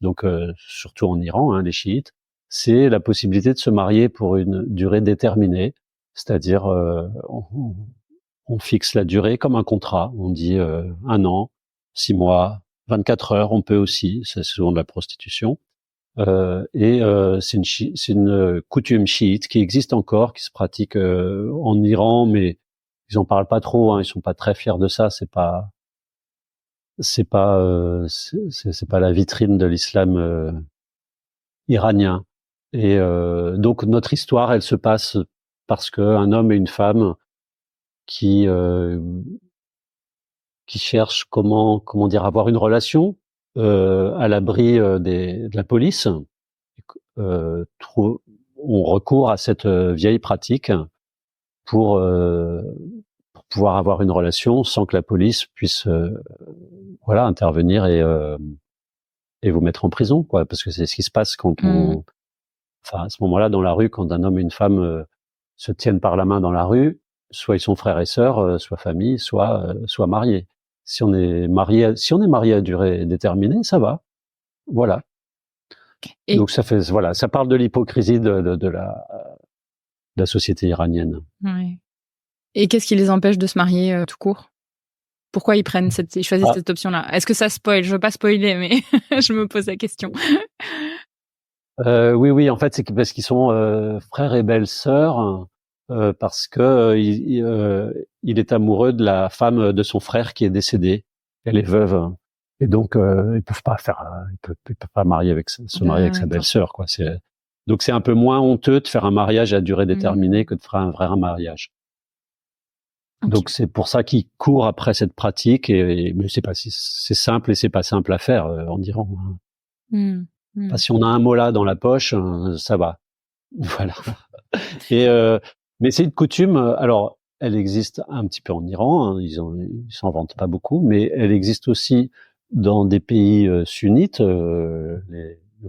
donc surtout en Iran, hein, les chiites. C'est la possibilité de se marier pour une durée déterminée, c'est-à-dire on fixe la durée comme un contrat. On dit 1 an, 6 mois, 24 heures, on peut aussi, c'est souvent de la prostitution. C'est une coutume chiite qui existe encore, qui se pratique en Iran, mais ils en parlent pas trop, hein, ils sont pas très fiers de ça, c'est pas la vitrine de l'islam iranien. Et donc notre histoire, elle se passe parce que un homme et une femme qui cherchent comment dire, avoir une relation à l'abri de la police, on recourt à cette vieille pratique pour pouvoir avoir une relation sans que la police puisse intervenir et vous mettre en prison, quoi, parce que c'est ce qui se passe quand à ce moment-là, dans la rue, quand un homme et une femme se tiennent par la main dans la rue, soit ils sont frères et sœurs, soit famille, soit mariés. Si on est marié à durée déterminée, ça va. Voilà. Et donc ça parle de l'hypocrisie de la société iranienne. Ouais. Et qu'est-ce qui les empêche de se marier tout court? Pourquoi ils choisissent cette option-là? Est-ce que ça spoil? Je veux pas spoiler, mais je me pose la question. Oui, en fait, c'est parce qu'ils sont frères et belles-sœurs, parce que il est amoureux de la femme de son frère qui est décédée. Elle est veuve, et donc ils peuvent pas marier se marier avec sa belle-sœur, quoi. Donc c'est un peu moins honteux de faire un mariage à durée déterminée que de faire un vrai mariage. Okay. Donc c'est pour ça qu'ils courent après cette pratique, mais c'est simple et c'est pas simple à faire en Iran. Si on a un mollah dans la poche, ça va. Voilà. Mais c'est une coutume. Alors, elle existe un petit peu en Iran. Hein, ils s'en vantent pas beaucoup, mais elle existe aussi dans des pays sunnites, le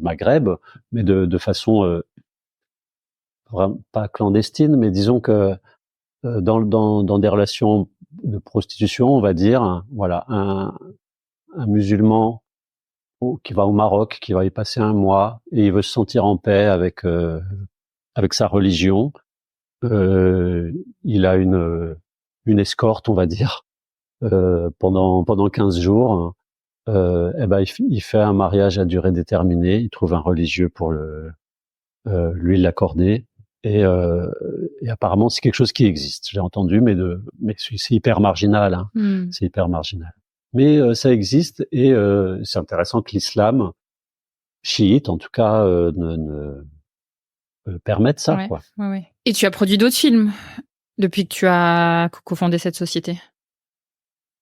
Maghreb, mais de façon pas clandestine, mais disons que dans des relations de prostitution, on va dire, voilà, un musulman qui va au Maroc, qui va y passer un mois, et il veut se sentir en paix avec sa religion. Il a une escorte, on va dire, pendant 15 jours. Il fait un mariage à durée déterminée. Il trouve un religieux pour lui l'accorder. Et apparemment, c'est quelque chose qui existe. J'ai entendu, mais c'est hyper marginal. Hein. C'est hyper marginal. Mais ça existe, et c'est intéressant que l'islam chiite, en tout cas, ne permette ça. Ouais, quoi. Ouais. Et tu as produit d'autres films depuis que tu as cofondé cette société?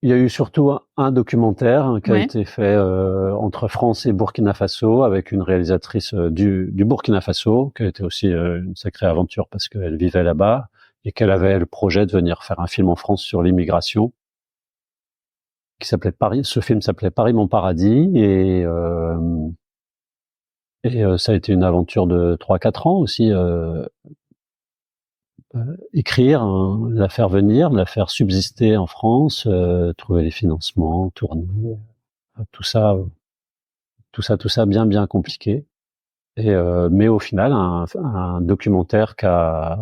Il y a eu surtout un documentaire qui a été fait entre France et Burkina Faso, avec une réalisatrice du Burkina Faso, qui a été aussi une sacrée aventure parce qu'elle vivait là-bas et qu'elle avait le projet de venir faire un film en France sur l'immigration. Ce film s'appelait Paris mon paradis, et ça a été une aventure de 3-4 ans aussi, écrire, la faire venir, la faire subsister en France, trouver les financements, tourner, tout ça bien compliqué. Mais au final, un documentaire qui a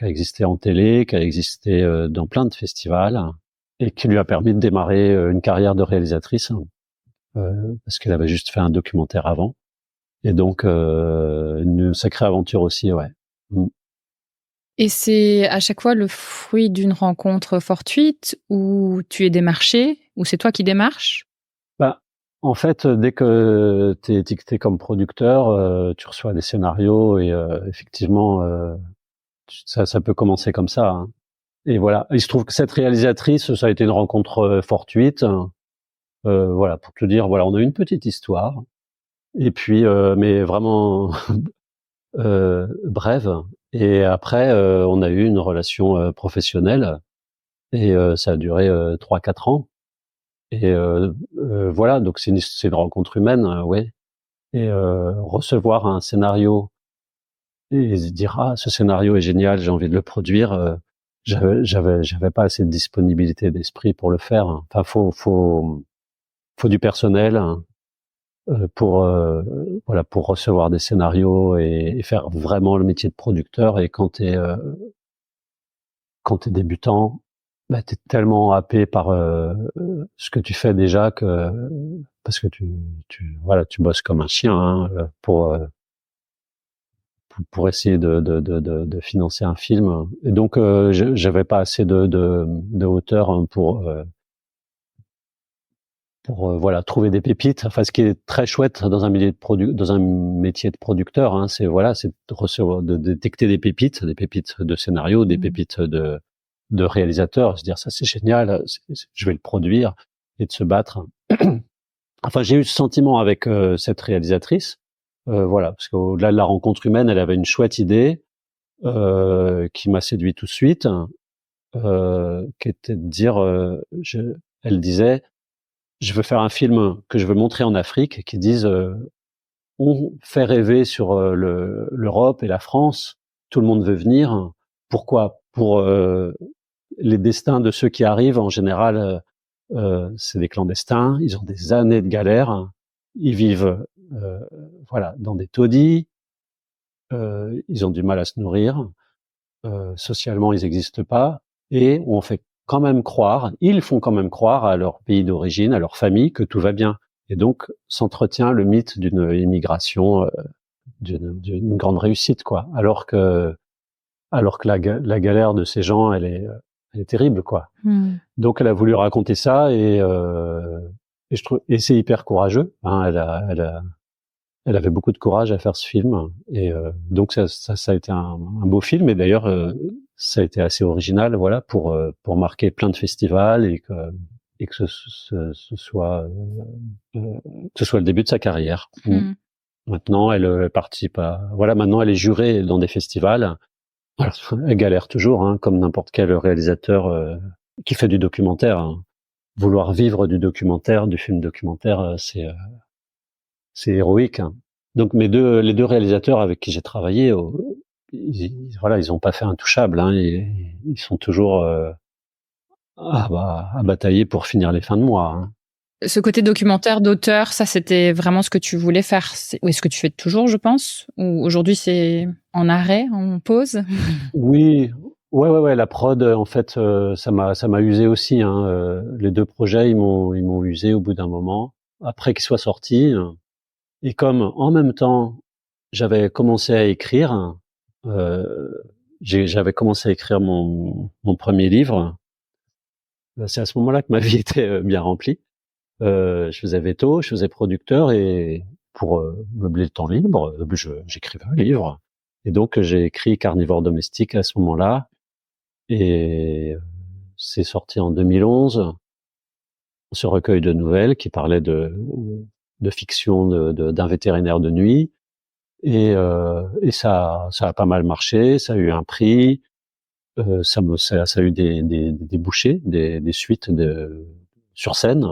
existé en télé, qui a existé dans plein de festivals, et qui lui a permis de démarrer une carrière de réalisatrice, parce qu'elle avait juste fait un documentaire avant. Et donc, une sacrée aventure aussi, ouais. Et c'est à chaque fois le fruit d'une rencontre fortuite, ou tu es démarché, ou c'est toi qui démarches? En fait, dès que tu es étiqueté comme producteur, tu reçois des scénarios, et effectivement, ça peut commencer comme ça. Hein. Et voilà, il se trouve que cette réalisatrice, ça a été une rencontre fortuite. Voilà, pour te dire, voilà, on a une petite histoire. Et puis, mais vraiment brève. Et après, on a eu une relation professionnelle, et ça a duré 3-4 ans. Et voilà, donc c'est une rencontre humaine, ouais. Et recevoir un scénario et se dire ce scénario est génial, j'ai envie de le produire. J'avais pas assez de disponibilité d'esprit pour le faire. Enfin, faut du personnel. Hein. Pour recevoir des scénarios et faire vraiment le métier de producteur. Et quand t'es débutant, bah, t'es tellement happé par ce que tu fais déjà que parce que voilà, tu bosses comme un chien hein, pour essayer de financer un film. Et donc j'avais pas assez de hauteur hein, pour voilà trouver des pépites. Enfin, ce qui est très chouette dans un milieu dans un métier de producteur, hein, c'est voilà, c'est de recevoir, de détecter des pépites de scénario, des pépites de réalisateur, se dire ça c'est génial, je vais le produire et de se battre. Enfin, j'ai eu ce sentiment avec cette réalisatrice, voilà, parce qu'au-delà de la rencontre humaine, elle avait une chouette idée qui m'a séduit tout de suite, qui était de dire, elle disait je veux faire un film que je veux montrer en Afrique, qui dise on fait rêver sur l'Europe et la France, tout le monde veut venir. Pourquoi? Pour les destins de ceux qui arrivent, en général, c'est des clandestins, ils ont des années de galère, ils vivent voilà, dans des taudis, ils ont du mal à se nourrir, socialement ils n'existent pas, et on fait quand même croire, ils font quand même croire à leur pays d'origine, à leur famille, que tout va bien. Et donc s'entretient le mythe d'une immigration, d'une grande réussite, quoi. Alors que la galère de ces gens, elle est terrible, quoi. Donc elle a voulu raconter ça et je trouve et c'est hyper courageux. Hein, elle avait beaucoup de courage à faire ce film et donc ça a été un beau film et d'ailleurs ça a été assez original, voilà, pour marquer plein de festivals et que ce soit le début de sa carrière. Maintenant, elle participe voilà, maintenant elle est jurée dans des festivals. Alors, elle galère toujours, hein, comme n'importe quel réalisateur qui fait du documentaire. Hein. Vouloir vivre du documentaire, du film documentaire, c'est héroïque. Hein. Donc les deux réalisateurs avec qui j'ai travaillé, voilà, ils ont pas fait intouchable. Hein, ils sont toujours à batailler pour finir les fins de mois. Hein. Ce côté documentaire d'auteur, ça c'était vraiment ce que tu voulais faire. Ou est-ce que tu fais toujours, je pense? Ou aujourd'hui c'est en arrêt, en pause? Oui, ouais. La prod, en fait, ça m'a usé aussi. Hein. Les deux projets, ils m'ont usé au bout d'un moment. Après qu'ils soient sortis, et comme en même temps j'avais commencé à écrire, j'avais commencé à écrire mon premier livre. C'est à ce moment-là que ma vie était bien remplie. Je faisais veto, je faisais producteur et pour meubler le temps libre, j'écrivais un livre. Et donc j'ai écrit Carnivore domestique à ce moment-là et c'est sorti en 2011. Ce recueil de nouvelles qui parlait de fiction d'un vétérinaire de nuit et ça a pas mal marché, ça a eu un prix, ça a eu des débouchés, des suites sur scène.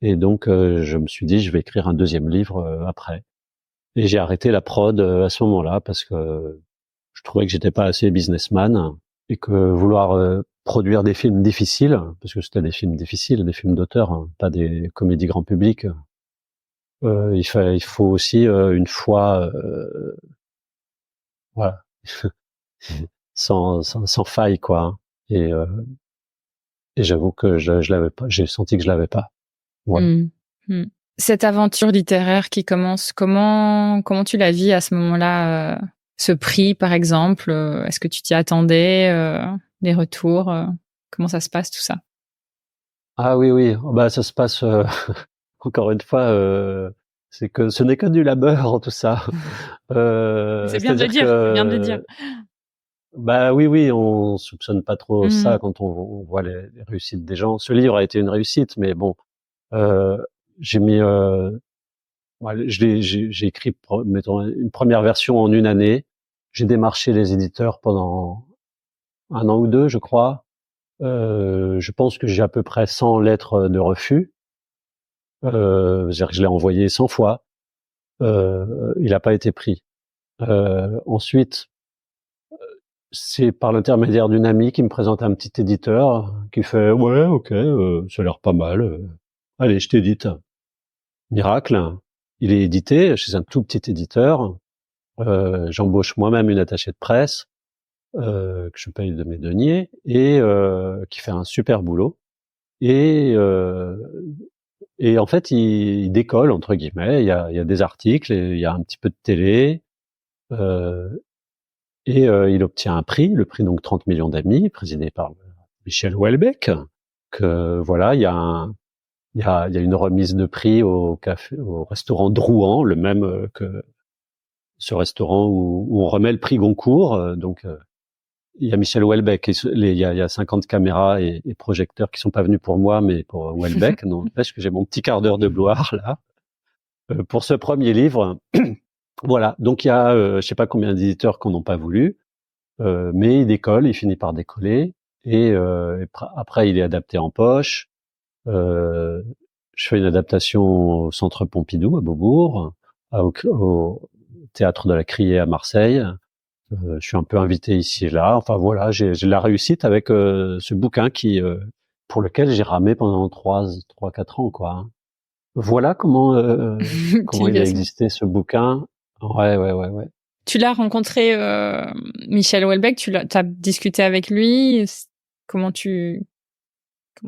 Et donc, je me suis dit, je vais écrire un deuxième livre après. Et j'ai arrêté la prod à ce moment-là parce que je trouvais que j'étais pas assez businessman et que vouloir produire des films difficiles, parce que c'était des films difficiles, des films d'auteur, hein, pas des comédies grand public. Il faut aussi une foi, voilà, sans faille, quoi. Hein. Et j'avoue que je l'avais pas. J'ai senti que je l'avais pas. Voilà. Cette aventure littéraire qui commence, comment tu la vis à ce moment-là? Ce prix, par exemple, est-ce que tu t'y attendais? Les retours, comment ça se passe tout ça? Ah oui. Bah ça se passe encore une fois. C'est que ce n'est que du labeur tout ça. C'est bien de le dire. C'est bien de le dire. Bah oui, on soupçonne pas trop ça quand on voit les réussites des gens. Ce livre a été une réussite, mais bon, j'ai mis, j'ai écrit, mettons, une première version en une année. J'ai démarché les éditeurs pendant 1 an ou 2, je crois. Je pense que j'ai à peu près 100 lettres de refus. C'est-à-dire que je l'ai envoyé 100 fois. Il n'a pas été pris. Ensuite, c'est par l'intermédiaire d'une amie qui me présente un petit éditeur qui fait ouais, ok, ça a l'air pas mal. Allez, je t'édite. Miracle, il est édité chez un tout petit éditeur. J'embauche moi-même une attachée de presse que je paye de mes deniers et qui fait un super boulot. Et en fait, il décolle entre guillemets. Il y a des articles, et il y a un petit peu de télé, euh, et il obtient un prix, le prix donc 30 millions d'amis, présidé par Michel Houellebecq. Que voilà, il y a une remise de prix au restaurant Drouan, le même que ce restaurant où on remet le prix Goncourt. Donc il y a Michel Houellebecq, il y a 50 caméras et projecteurs qui sont pas venus pour moi, mais pour Houellebecq. N'empêche que j'ai mon petit quart d'heure de gloire là pour ce premier livre. Voilà. Donc il y a, je sais pas combien d'éditeurs qui n'en ont pas voulu, mais il décolle, il finit par décoller, et après il est adapté en poche. Je fais une adaptation au Centre Pompidou à Beaubourg, au Théâtre de la Criée à Marseille. Je suis un peu invité ici et là. Enfin voilà, j'ai de la réussite avec ce bouquin pour lequel j'ai ramé pendant 3-4 ans, quoi, hein. Voilà comment il a existé ce bouquin. Ouais. Tu l'as rencontré, Michel Houellebecq, t'as discuté avec lui. Comment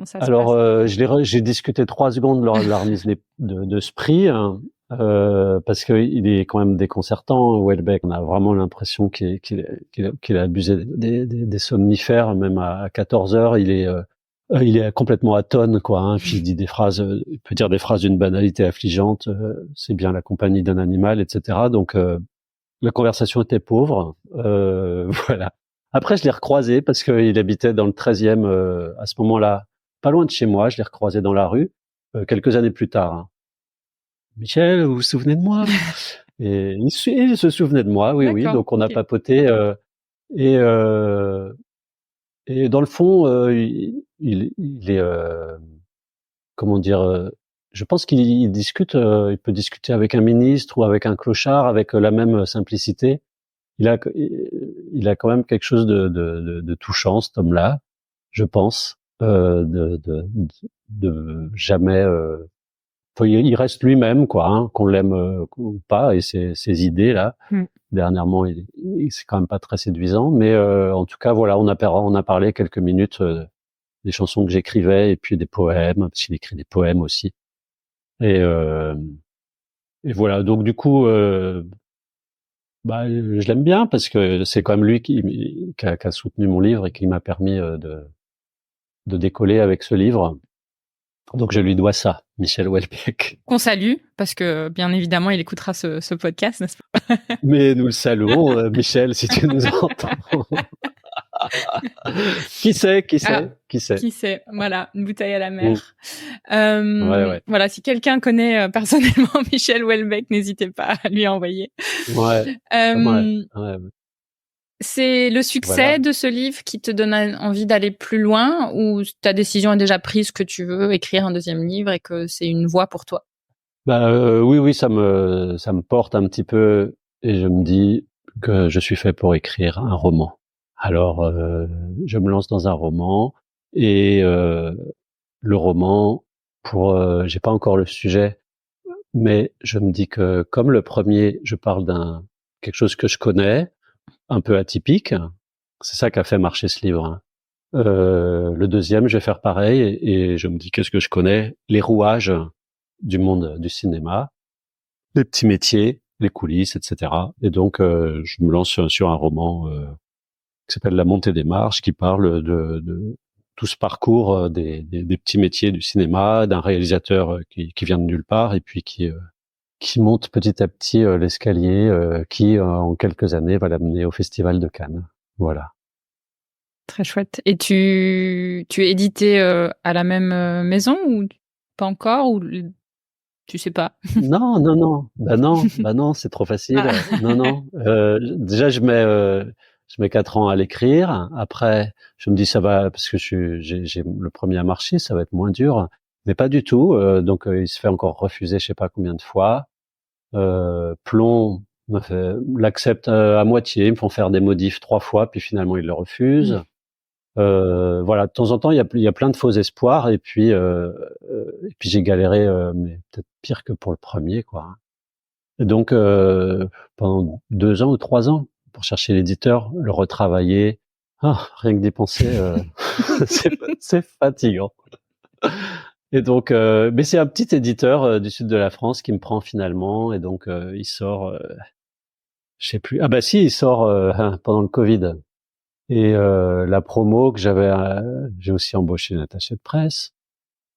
ça se Alors passe? j'ai discuté 3 secondes lors de la remise de ce prix, hein, parce que il est quand même déconcertant. Houellebecq, on a vraiment l'impression qu'il a abusé des somnifères, même à 14 heures. Il est complètement atone, quoi, hein, puis il dit des phrases, il peut dire des phrases d'une banalité affligeante. C'est bien la compagnie d'un animal, etc. Donc la conversation était pauvre. Voilà. Après, je l'ai recroisé parce qu'il habitait dans le 13e à ce moment-là, pas loin de chez moi. Je l'ai recroisé dans la rue quelques années plus tard, hein. Michel, vous vous souvenez de moi? Et il se souvenait de moi, oui, oui. D'accord, Donc on a ok. papoté, et euh, et dans le fond, il est comment dire, je pense qu'il discute, il peut discuter avec un ministre ou avec un clochard avec la même simplicité. Il a quand même quelque chose de touchant, cet homme-là, je pense, de jamais. Il reste lui-même, quoi, hein, qu'on l'aime ou pas, et ses idées là. Mm. Dernièrement, c'est quand même pas très séduisant, mais en tout cas, voilà, on a parlé quelques minutes des chansons que j'écrivais et puis des poèmes, parce qu'il écrit des poèmes aussi. Et, euh, et voilà, donc du coup. Je l'aime bien parce que c'est quand même lui qui a soutenu mon livre et qui m'a permis de décoller avec ce livre. Donc je lui dois ça, Michel Houellebecq. Qu'on salue, parce que bien évidemment, il écoutera ce podcast, n'est-ce pas? Mais nous le saluons, Michel, si tu nous entends. Qui sait, qui Ah, sait, qui sait. qui sait? Voilà, une bouteille à la Mm. mer. Ouais. Voilà, si quelqu'un connaît personnellement Michel Houellebecq, n'hésitez pas à lui envoyer. Ouais. Euh, Ouais. C'est le succès Voilà. de ce livre qui te donne envie d'aller plus loin, ou ta décision est déjà prise que tu veux écrire un deuxième livre et que c'est une voie pour toi? Oui, ça me porte un petit peu, et je me dis que je suis fait pour écrire un roman. Alors, je me lance dans un roman, et le roman, j'ai pas encore le sujet, mais je me dis que comme le premier, je parle quelque chose que je connais, un peu atypique. C'est ça qui a fait marcher ce livre, hein. Le deuxième, je vais faire pareil, et je me dis qu'est-ce que je connais? Les rouages du monde du cinéma, les petits métiers, les coulisses, etc. Et donc, je me lance sur un roman qui s'appelle La montée des marches, qui parle de tout ce parcours des petits métiers du cinéma, d'un réalisateur qui vient de nulle part et puis qui monte petit à petit l'escalier, qui en quelques années va l'amener au Festival de Cannes. Voilà. Très chouette. Et tu es édité à la même maison ou pas encore, ou tu sais pas? Non. Bah non, c'est trop facile. Ah. Non. Déjà, je mets 4 ans à l'écrire. Après, je me dis ça va parce que j'ai le premier à marcher, ça va être moins dur. Mais pas du tout. Donc, il se fait encore refuser, je sais pas combien de fois. Plomb l'accepte à moitié. Ils me font faire des modifs 3 fois, puis finalement ils le refusent. Voilà, de temps en temps, il y a plein de faux espoirs, et puis j'ai galéré, mais peut-être pire que pour le premier, quoi. Et donc pendant 2 ans ou 3 ans, pour chercher l'éditeur, le retravailler. Rien que d'y penser, c'est fatigant. Et donc, mais c'est un petit éditeur du sud de la France qui me prend finalement, et donc il sort, je sais plus. Ah bah si, il sort pendant le Covid. Et la promo que j'ai aussi embauché une attachée de presse.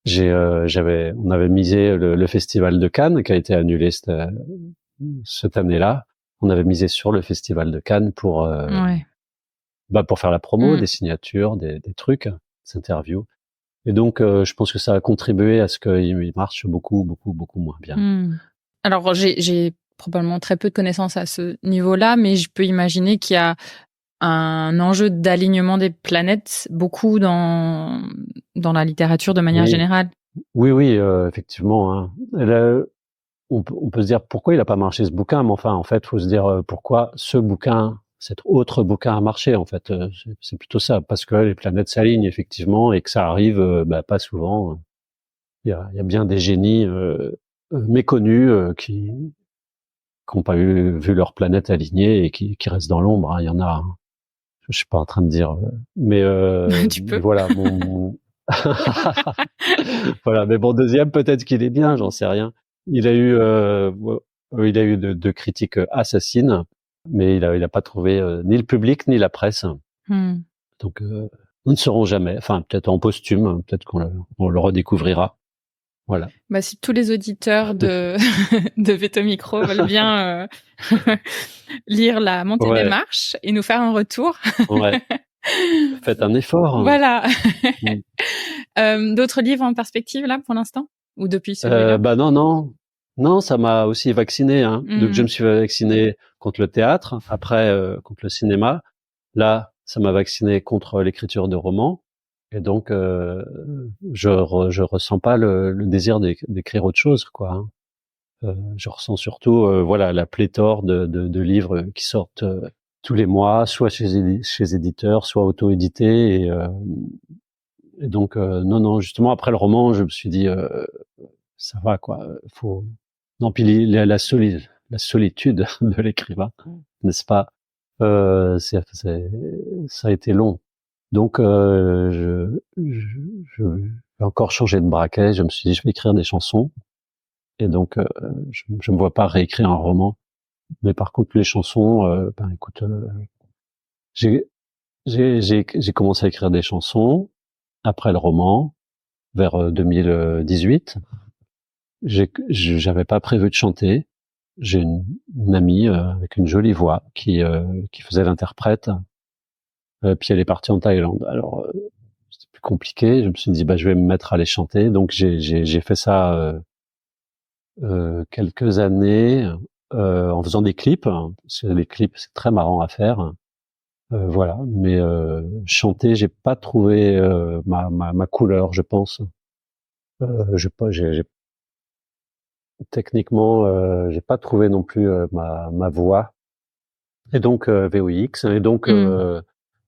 On avait misé le festival de Cannes qui a été annulé cette année-là. On avait misé sur le festival de Cannes pour faire la promo, des signatures, des trucs, des interviews. Et donc, je pense que ça a contribué à ce qu'il marche beaucoup moins bien. Alors, j'ai probablement très peu de connaissances à ce niveau-là, mais je peux imaginer qu'il y a un enjeu d'alignement des planètes beaucoup dans la littérature de manière générale. Oui, effectivement. Hein. On peut se dire pourquoi il a pas marché ce bouquin, mais enfin, en fait, faut se dire pourquoi cet autre bouquin a marché. En fait, c'est plutôt ça, parce que les planètes s'alignent effectivement et que ça arrive pas souvent. Il y a bien des génies méconnus qui n'ont pas vu leur planète alignée et qui restent dans l'ombre. Hein. Il y en a. Hein. Je suis pas en train de dire, mais tu peux. Voilà voilà. Mais mon deuxième, peut-être qu'il est bien, j'en sais rien. Il a eu de critiques assassines, mais il a pas trouvé ni le public ni la presse. Donc nous ne saurons jamais. Enfin, peut-être en posthume, peut-être qu'on le redécouvrira. Voilà. Bah, si tous les auditeurs de Veto Micro veulent bien lire La montée des marches et nous faire un retour. Faites un effort. Voilà. D'autres livres en perspective là pour l'instant ou depuis celui-là? Non, ça m'a aussi vacciné. Hein. Donc je me suis vacciné contre le théâtre, après contre le cinéma. Là, ça m'a vacciné contre l'écriture de romans. Et donc, je ressens pas le désir d'écrire autre chose, quoi. Hein. Je ressens surtout, la pléthore de livres qui sortent tous les mois, soit chez éditeurs, soit auto-édités. Et donc, non, justement, après le roman, je me suis dit, ça va, quoi. Non, puis la solitude de l'écrivain, n'est-ce pas? Ça a été long. Donc, je vais encore changer de braquet. Je me suis dit, je vais écrire des chansons. Et donc, je me vois pas réécrire un roman. Mais par contre, les chansons, écoute, j'ai commencé à écrire des chansons après le roman, vers 2018. J'avais pas prévu de chanter. J'ai une amie avec une jolie voix qui faisait l'interprète. Puis elle est partie en Thaïlande. Alors c'était plus compliqué. Je me suis dit je vais me mettre à aller chanter. Donc j'ai fait ça quelques années en faisant des clips. Parce que les clips c'est très marrant à faire. Voilà. Mais chanter, j'ai pas trouvé ma couleur, je pense. Techniquement, j'ai pas trouvé non plus ma voix. Et donc VOX. Et donc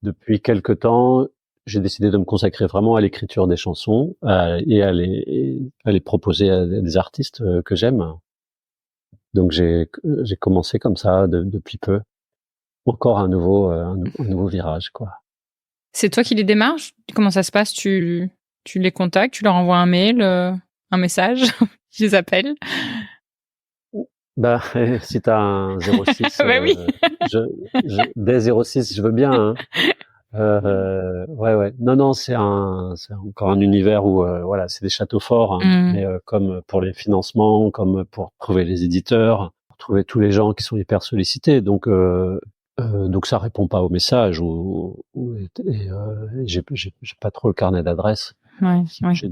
depuis quelque temps, j'ai décidé de me consacrer vraiment à l'écriture des chansons et à les proposer à des artistes que j'aime. Donc j'ai commencé comme ça depuis peu. Encore un nouveau virage, quoi. C'est toi qui les démarches? Comment ça se passe? Tu les contactes, tu leur envoies un mail, un message, tu les appelles? Si t'as un 06, oui. dès 06, je veux bien. Hein. Ouais. Non, c'est encore un univers où c'est des châteaux forts. Hein, mais comme pour les financements, comme pour trouver les éditeurs, pour trouver tous les gens qui sont hyper sollicités. Donc ça répond pas aux messages j'ai pas trop le carnet d'adresses. Ouais. J'ai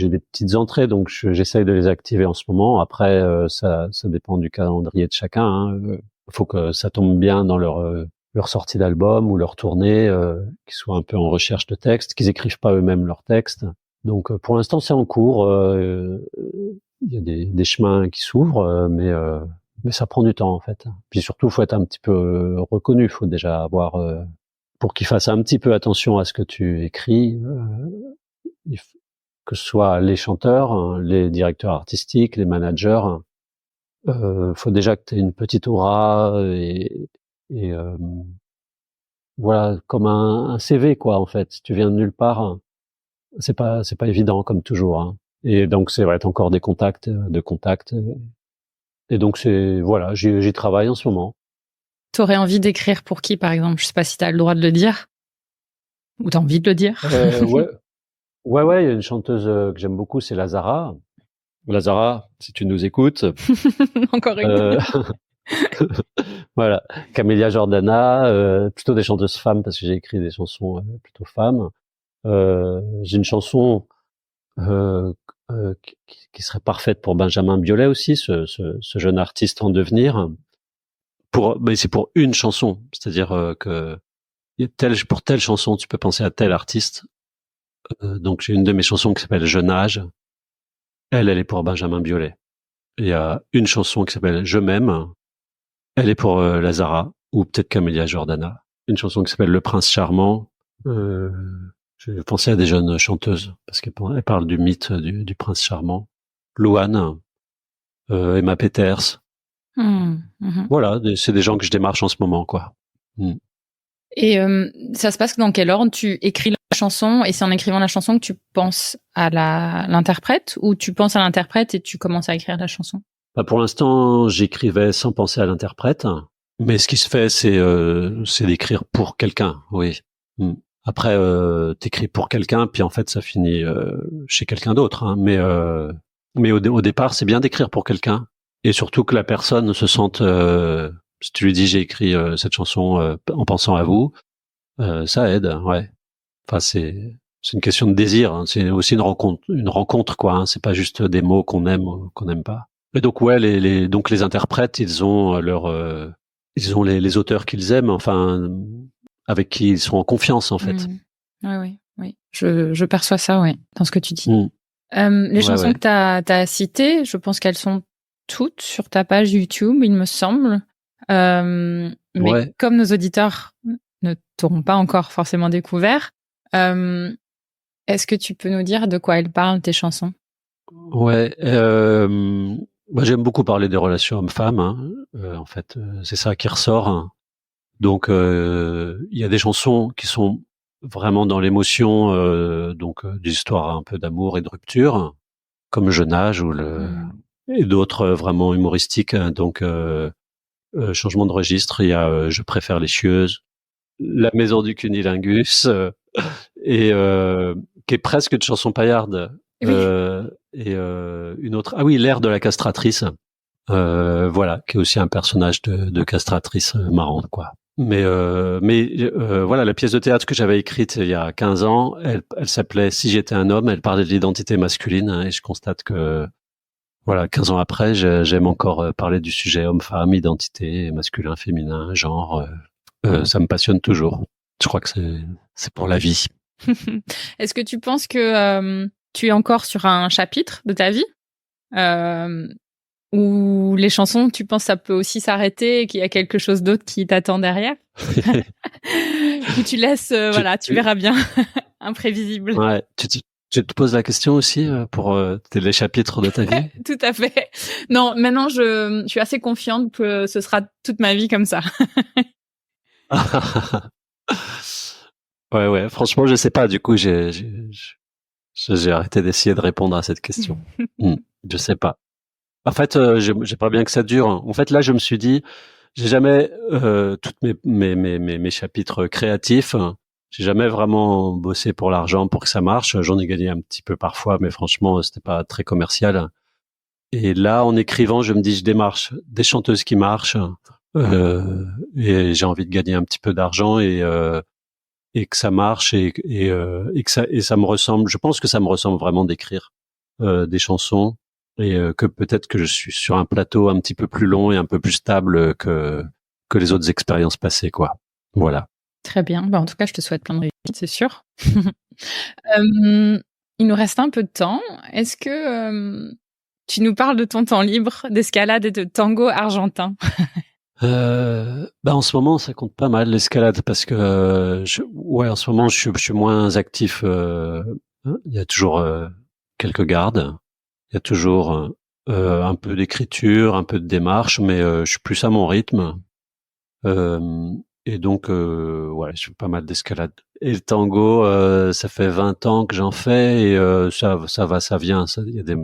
des petites entrées, donc j'essaye de les activer en ce moment. Après, ça dépend du calendrier de chacun. Hein. Faut que ça tombe bien dans leur sortie d'album ou leur tournée, qu'ils soient un peu en recherche de textes, qu'ils écrivent pas eux-mêmes leurs textes. Donc pour l'instant, c'est en cours. Il y a des chemins qui s'ouvrent, mais ça prend du temps en fait. Puis surtout, faut être un petit peu reconnu. Faut déjà avoir pour qu'ils fassent un petit peu attention à ce que tu écris. Que ce soit les chanteurs, les directeurs artistiques, les managers, faut déjà que tu aies une petite aura et et voilà, comme un CV quoi en fait. Si tu viens de nulle part, c'est pas évident comme toujours, hein. Et donc c'est vrai, encore des contacts, et donc c'est voilà, j'y travaille en ce moment. T'aurais envie d'écrire pour qui, par exemple? Je sais pas si t'as le droit de le dire ou t'as envie de le dire. Ouais, ouais, il y a une chanteuse que j'aime beaucoup, c'est Lazara. Lazara, si tu nous écoutes. Encore une. Voilà, Camélia Jordana, plutôt des chanteuses femmes parce que j'ai écrit des chansons plutôt femmes. J'ai une chanson qui serait parfaite pour Benjamin Biolay aussi, ce jeune artiste en devenir. Mais c'est pour une chanson, c'est-à-dire que pour telle chanson tu peux penser à tel artiste. Donc j'ai une de mes chansons qui s'appelle Jeune âge. Elle est pour Benjamin Biolay. Il y a une chanson qui s'appelle Je m'aime. Elle est pour Lazara ou peut-être Camélia Jordana. Une chanson qui s'appelle Le Prince Charmant. Je pensais à des jeunes chanteuses parce qu'elle parle du mythe du Prince Charmant. Louane, Emma Peters. Voilà, c'est des gens que je démarche en ce moment, quoi. Et ça se passe dans quel ordre? Tu écris la chanson et c'est en écrivant la chanson que tu penses à l'interprète, ou tu penses à l'interprète et tu commences à écrire la chanson? Bah pour l'instant, j'écrivais sans penser à l'interprète, mais ce qui se fait, c'est d'écrire pour quelqu'un, oui. Après, t'écris pour quelqu'un, puis en fait, ça finit chez quelqu'un d'autre, hein. Mais au départ, c'est bien d'écrire pour quelqu'un, et surtout que la personne se sente. Si tu lui dis j'ai écrit cette chanson en pensant à vous, ça aide, ouais. Enfin, c'est une question de désir, hein. C'est aussi une rencontre, quoi, hein. C'est pas juste des mots qu'on aime ou qu'on n'aime pas. Et donc ouais, donc les interprètes, ils ont les auteurs qu'ils aiment, enfin avec qui ils sont en confiance en fait. Oui. Je perçois ça, oui, dans ce que tu dis. Les chansons que t'as citées, je pense qu'elles sont toutes sur ta page YouTube, il me semble. Mais comme nos auditeurs ne t'auront pas encore forcément découvert, est-ce que tu peux nous dire de quoi elles parlent, tes chansons? Ouais, j'aime beaucoup parler des relations hommes-femmes, hein. En fait, c'est ça qui ressort, hein. Donc, il y a des chansons qui sont vraiment dans l'émotion, donc des histoires un peu d'amour et de rupture, comme Jeune âge et d'autres vraiment humoristiques, hein. Donc, changement de registre, il y a Je préfère les chieuses, La maison du cunilingus, et qui est presque une chanson paillarde. Oui. Et une autre, ah oui, L'air de la castratrice, voilà, qui est aussi un personnage de castratrice marrante, quoi. Mais voilà, la pièce de théâtre que j'avais écrite il y a 15 ans, elle s'appelait Si j'étais un homme. Elle parlait de l'identité masculine, hein, et je constate que voilà, 15 ans après, j'aime encore parler du sujet homme-femme, identité, masculin, féminin, genre. Ça me passionne toujours. Je crois que c'est pour la vie. Est-ce que tu penses que tu es encore sur un chapitre de ta vie où les chansons, tu penses, ça peut aussi s'arrêter et qu'il y a quelque chose d'autre qui t'attend derrière? Ou tu laisses, voilà, tu verras bien, imprévisible. Ouais, tu te poses la question aussi pour les chapitres de ta vie? Tout à fait. Non, maintenant, je suis assez confiante que ce sera toute ma vie comme ça. Ouais, franchement, je sais pas. Du coup, j'ai arrêté d'essayer de répondre à cette question. Je sais pas. En fait, j'aimerais bien que ça dure. En fait, là, je me suis dit, j'ai jamais toutes mes chapitres créatifs. J'ai jamais vraiment bossé pour l'argent pour que ça marche. J'en ai gagné un petit peu parfois, mais franchement, c'était pas très commercial. Et là, en écrivant, je me dis, je démarche des chanteuses qui marchent, et j'ai envie de gagner un petit peu d'argent et que ça marche et que ça me ressemble. Je pense que ça me ressemble vraiment d'écrire des chansons, et que peut-être que je suis sur un plateau un petit peu plus long et un peu plus stable que les autres expériences passées, quoi. Voilà. Très bien. En tout cas, je te souhaite plein de réussite, c'est sûr. Il nous reste un peu de temps. Est-ce que tu nous parles de ton temps libre d'escalade et de tango argentin? En ce moment, ça compte pas mal l'escalade parce que en ce moment, je suis moins actif. Il y a toujours quelques gardes, il y a toujours un peu d'écriture, un peu de démarche, mais je suis plus à mon rythme. Et donc, voilà, je fais pas mal d'escalade. Et le tango, ça fait 20 ans que j'en fais et ça va, ça vient. Il y a des...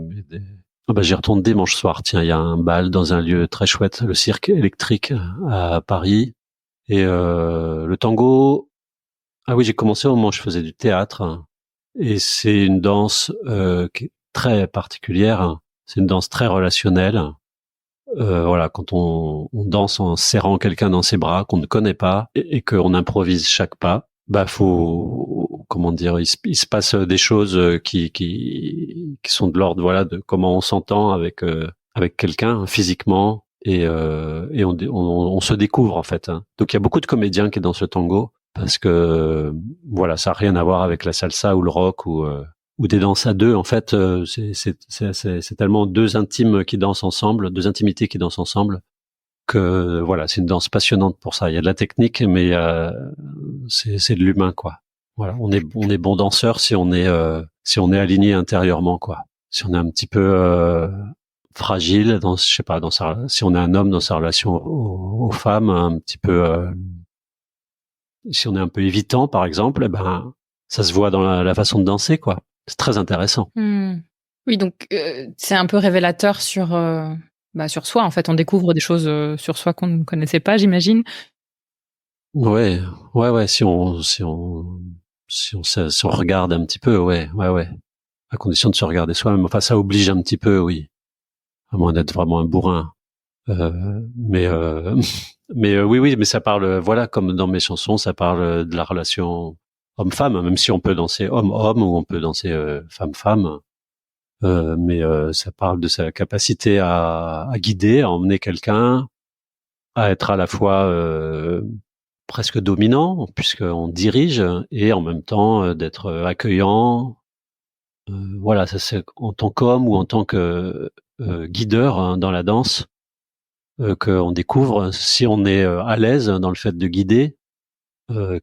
Ah bah, j'y retourne dimanche soir. Tiens, il y a un bal dans un lieu très chouette, le Cirque électrique à Paris. Et le tango, ah oui, j'ai commencé au moment où je faisais du théâtre. Et c'est une danse qui est très particulière. C'est une danse très relationnelle. Voilà, quand on danse en serrant quelqu'un dans ses bras qu'on ne connaît pas et qu'on improvise chaque pas, bah faut, comment dire, il se passe des choses qui sont de l'ordre, voilà, de comment on s'entend avec quelqu'un physiquement et on se découvre en fait. Hein. Donc il y a beaucoup de comédiens qui dansent le tango parce que voilà, ça a rien à voir avec la salsa ou le rock ou des danses à deux. En fait, c'est tellement deux intimes qui dansent ensemble, deux intimités qui dansent ensemble, que voilà, c'est une danse passionnante pour ça. Il y a de la technique, mais c'est de l'humain, quoi. Voilà, on est bon danseur si on est aligné intérieurement, quoi. Si on est un petit peu fragile dans, je sais pas, si on est un homme dans sa relation aux femmes, un petit peu, si on est un peu évitant, par exemple, eh ben, ça se voit dans la façon de danser, quoi. C'est très intéressant. Oui, donc c'est un peu révélateur sur soi. En fait, on découvre des choses sur soi qu'on ne connaissait pas, j'imagine. Ouais. Si on regarde un petit peu, ouais. À condition de se regarder soi-même. Enfin, ça oblige un petit peu, oui. À moins d'être vraiment un bourrin. Mais oui, mais ça parle, voilà, comme dans mes chansons, ça parle de la relation homme-femme, même si on peut danser homme-homme ou on peut danser femme-femme. Mais ça parle de sa capacité à guider, à emmener quelqu'un, à être à la fois presque dominant, puisqu'on dirige, et en même temps d'être accueillant. Voilà, ça c'est en tant qu'homme ou en tant que guideur hein, dans la danse qu'on découvre si on est à l'aise dans le fait de guider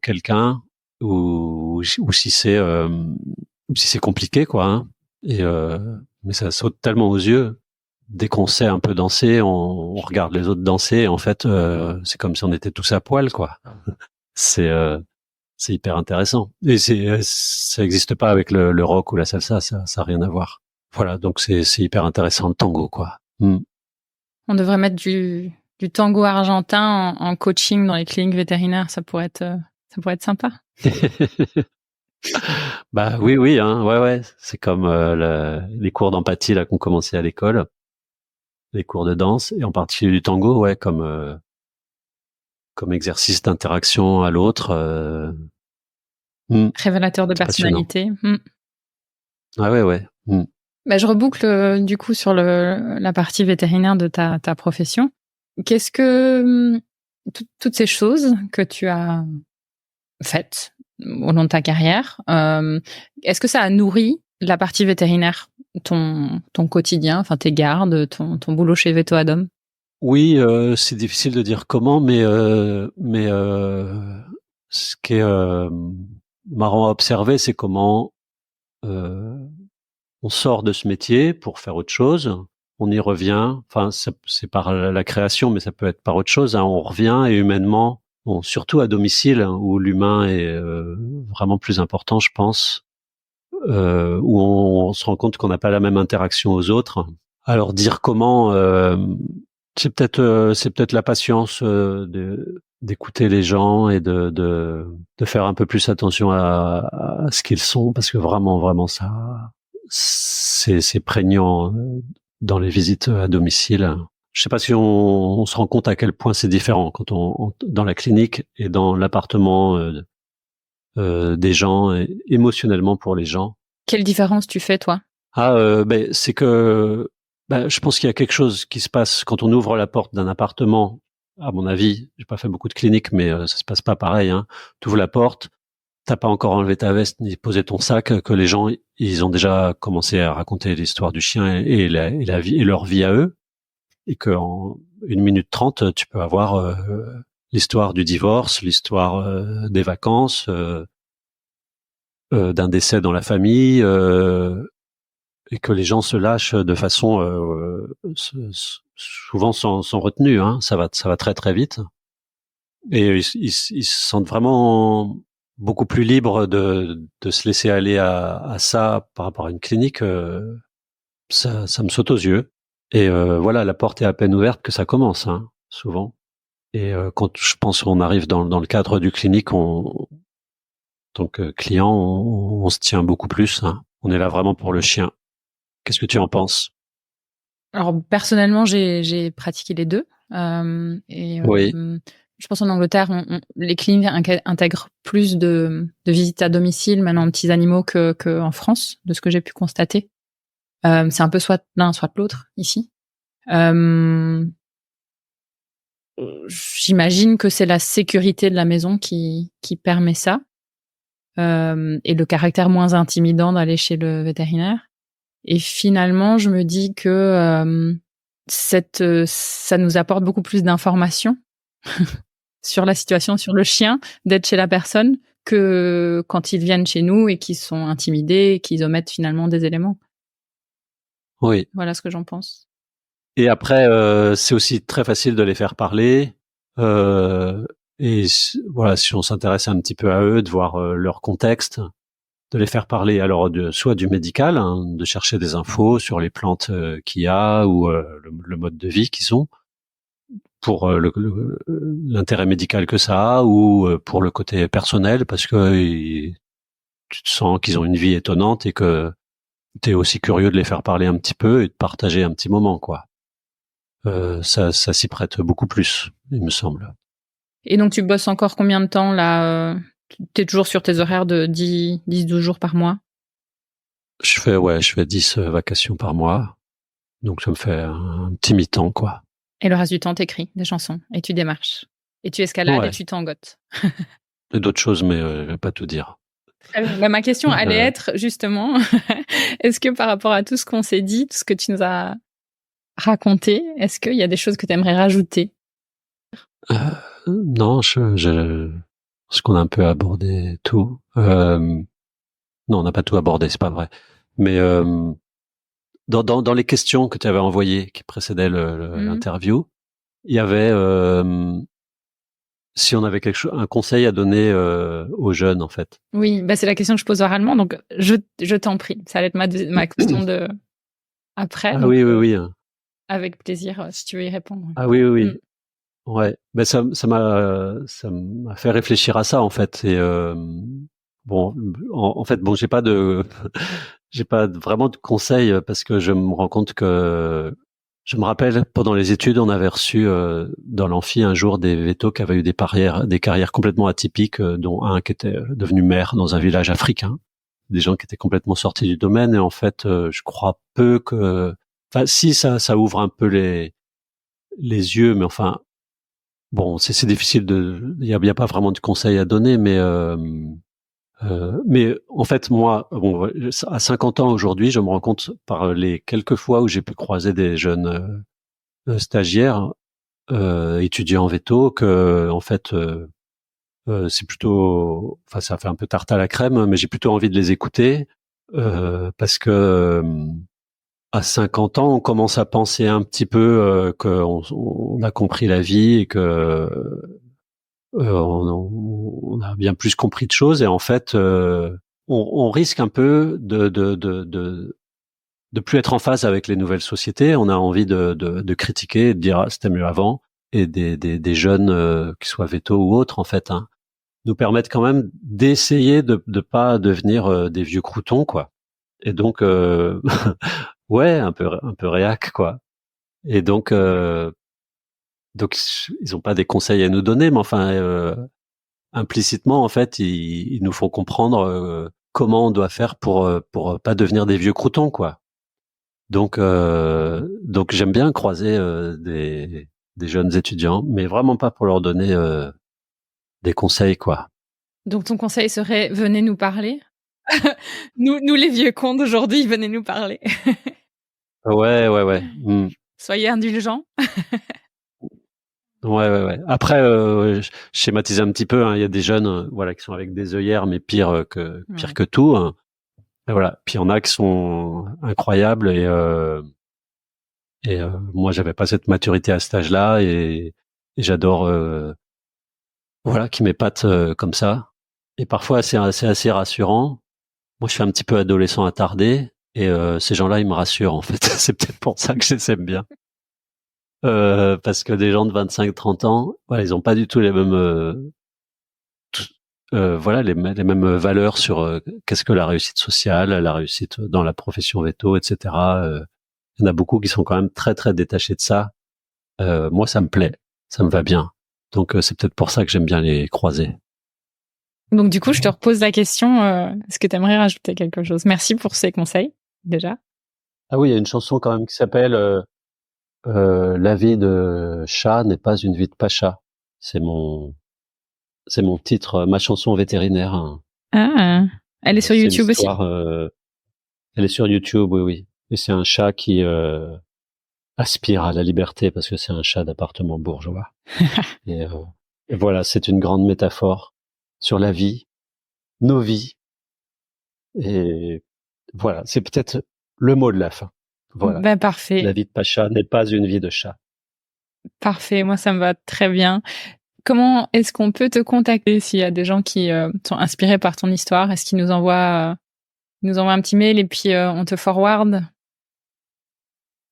quelqu'un ou si c'est compliqué quoi. Hein. Et mais ça saute tellement aux yeux. Dès qu'on sait un peu danser, on regarde les autres danser. Et en fait, c'est comme si on était tous à poil, quoi. C'est c'est hyper intéressant. Et ça n'existe pas avec le rock ou la salsa, ça a rien à voir. Voilà, donc c'est hyper intéressant le tango, quoi. On devrait mettre du tango argentin en coaching dans les cliniques vétérinaires. Ça pourrait être sympa. Bah oui, hein, ouais. C'est comme les cours d'empathie là qu'on commençait à l'école, les cours de danse et en particulier du tango, ouais, comme exercice d'interaction à l'autre. Révélateur de personnalité. Ah ouais. Bah, je reboucle du coup sur la partie vétérinaire de ta profession. Qu'est-ce que toutes ces choses que tu as faites au long de ta carrière, est-ce que ça a nourri la partie vétérinaire, ton quotidien, enfin tes gardes, ton boulot chez Veto Adom? Oui, c'est difficile de dire comment, mais ce qui est marrant à observer, c'est comment on sort de ce métier pour faire autre chose. On y revient. Enfin, c'est par la création, mais ça peut être par autre chose. Hein. On revient et humainement, surtout à domicile, hein, où l'humain est vraiment plus important, je pense, où on se rend compte qu'on n'a pas la même interaction aux autres. Alors dire comment, c'est peut-être la patience d'écouter les gens et de faire un peu plus attention à ce qu'ils sont, parce que vraiment ça c'est prégnant dans les visites à domicile. Je sais pas si on se rend compte à quel point c'est différent quand on dans la clinique et dans l'appartement des gens, et émotionnellement pour les gens. Quelle différence tu fais, toi? C'est que je pense qu'il y a quelque chose qui se passe quand on ouvre la porte d'un appartement. À mon avis, j'ai pas fait beaucoup de cliniques, mais ça se passe pas pareil. Hein. Tu ouvres la porte, t'as pas encore enlevé ta veste ni posé ton sac, que les gens ils ont déjà commencé à raconter l'histoire du chien et la vie et leur vie à eux, et qu'en 1 minute 30, tu peux avoir l'histoire du divorce, l'histoire des vacances, d'un décès dans la famille. Et que les gens se lâchent de façon souvent sans retenue. Hein. Ça va très très vite. Et ils se sentent vraiment beaucoup plus libres de se laisser aller à ça par rapport à une clinique. Ça me saute aux yeux. Et voilà, la porte est à peine ouverte que ça commence, hein, souvent. Et quand je pense qu'on arrive dans le cadre du clinique, donc client, on se tient beaucoup plus, hein. On est là vraiment pour le chien. Qu'est-ce que tu en penses? Alors personnellement, j'ai pratiqué les deux. Oui, Je pense en Angleterre, les cliniques intègrent plus de visites à domicile maintenant de petits animaux que en France, de ce que j'ai pu constater. C'est un peu soit l'un, soit l'autre ici. J'imagine que c'est la sécurité de la maison qui permet ça, et le caractère moins intimidant d'aller chez le vétérinaire. Et finalement, je me dis que ça nous apporte beaucoup plus d'informations sur la situation, sur le chien, d'être chez la personne que quand ils viennent chez nous et qu'ils sont intimidés et qu'ils omettent finalement des éléments. oui. Voilà ce que j'en pense. Et après, c'est aussi très facile de les faire parler. Et voilà, si on s'intéresse un petit peu à eux, de voir leur contexte, de les faire parler alors soit du médical, hein, de chercher des infos sur les plantes qu'il y a ou le mode de vie qu'ils ont, pour l'intérêt médical que ça a, ou pour le côté personnel, parce que tu te sens qu'ils ont une vie étonnante et que tu es aussi curieux de les faire parler un petit peu et de partager un petit moment, quoi. Ça s'y prête beaucoup plus, il me semble. Et donc, tu bosses encore combien de temps là? T'es toujours sur tes horaires de 10-12 jours par mois? Je fais 10 vacations par mois. Donc ça me fait un petit mi-temps, quoi. Et le reste du temps, t'écris des chansons et tu démarches. Et tu escalades Ouais. et tu tangotes. Et d'autres choses, mais je vais pas tout dire. Ma question allait être justement, est-ce que par rapport à tout ce qu'on s'est dit, tout ce que tu nous as raconté, est-ce qu'il y a des choses que tu aimerais rajouter? Non, parce qu'on a un peu abordé tout. Non, on n'a pas tout abordé, c'est pas vrai. Mais dans les questions que tu avais envoyées, qui précédaient l'interview, il y avait si on avait un conseil à donner aux jeunes, en fait. Oui, bah c'est la question que je pose oralement, donc je t'en prie. Ça allait être ma question de après. Ah Donc, oui, oui, oui. avec plaisir, si tu veux y répondre. Ah oui, oui, oui. Ouais. Ben ça m'a fait réfléchir à ça, en fait. Et bon, en fait, bon, j'ai pas vraiment de conseils, parce que je me rends compte que je me rappelle pendant les études, on avait reçu dans l'amphi un jour des vétos qui avaient eu des carrières complètement atypiques, dont un qui était devenu maire dans un village africain, des gens qui étaient complètement sortis du domaine. Et en fait, je crois peu que, enfin, si ça ouvre un peu les yeux, mais enfin, bon, c'est difficile il y a pas vraiment de conseils à donner, mais en fait, moi, bon, à 50 ans aujourd'hui, je me rends compte par les quelques fois où j'ai pu croiser des jeunes stagiaires, étudiants en veto, que en fait, c'est plutôt, enfin, ça fait un peu tarte à la crème, mais j'ai plutôt envie de les écouter, parce que à 50 ans, on commence à penser un petit peu qu'on a compris la vie et que on a bien plus compris de choses. Et en fait, on risque un peu de plus être en phase avec les nouvelles sociétés. On a envie de critiquer et de dire, ah, c'était mieux avant. Et des jeunes, qui soient vétos ou autres, en fait, hein, nous permettent quand même d'essayer de pas devenir des vieux croutons, quoi. Et donc, ouais, un peu réac, quoi. Et donc ils ont pas des conseils à nous donner, mais enfin, implicitement, en fait, ils nous font comprendre comment on doit faire pour pas devenir des vieux croutons, quoi. Donc j'aime bien croiser des jeunes étudiants, mais vraiment pas pour leur donner des conseils, quoi. Donc ton conseil serait venez nous parler. Nous les vieux cons d'aujourd'hui, venez nous parler. Ouais, ouais, ouais. Mm. Soyez indulgents. Ouais, ouais, ouais. Après, je schématise un petit peu, hein. Il y a des jeunes, voilà, qui sont avec des œillères, mais pire Ouais. que tout, hein. Et voilà. Puis il y en a qui sont incroyables, et moi, j'avais pas cette maturité à cet âge-là, et j'adore voilà, qui m'épatent comme ça. Et parfois, c'est assez rassurant. Moi, je suis un petit peu adolescent attardé, et ces gens-là, ils me rassurent, en fait. C'est peut-être pour ça que je les aime bien. Parce que des gens de 25-30 ans, voilà, ils ont pas du tout les mêmes, voilà, les mêmes valeurs sur qu'est-ce que la réussite sociale, la réussite dans la profession veto, etc. Il y en a beaucoup qui sont quand même très très détachés de ça. Moi, ça me plaît, ça me va bien. Donc, c'est peut-être pour ça que j'aime bien les croiser. Donc du coup, je te repose la question, est-ce que tu aimerais rajouter quelque chose? Merci pour ces conseils, déjà. Ah oui, il y a une chanson quand même qui s'appelle La vie de chat n'est pas une vie de pacha. C'est mon titre, ma chanson vétérinaire. Hein. Ah, elle est sur YouTube aussi? Elle est sur YouTube, oui, oui. Et c'est un chat qui aspire à la liberté parce que c'est un chat d'appartement bourgeois. et voilà, c'est une grande métaphore sur la vie, nos vies. Et voilà, c'est peut-être le mot de la fin. Voilà. Ben parfait. La vie de pacha n'est pas une vie de chat. Parfait, moi ça me va très bien. Comment est-ce qu'on peut te contacter s'il y a des gens qui sont inspirés par ton histoire? Est-ce qu'ils nous envoient un petit mail et puis on te forward?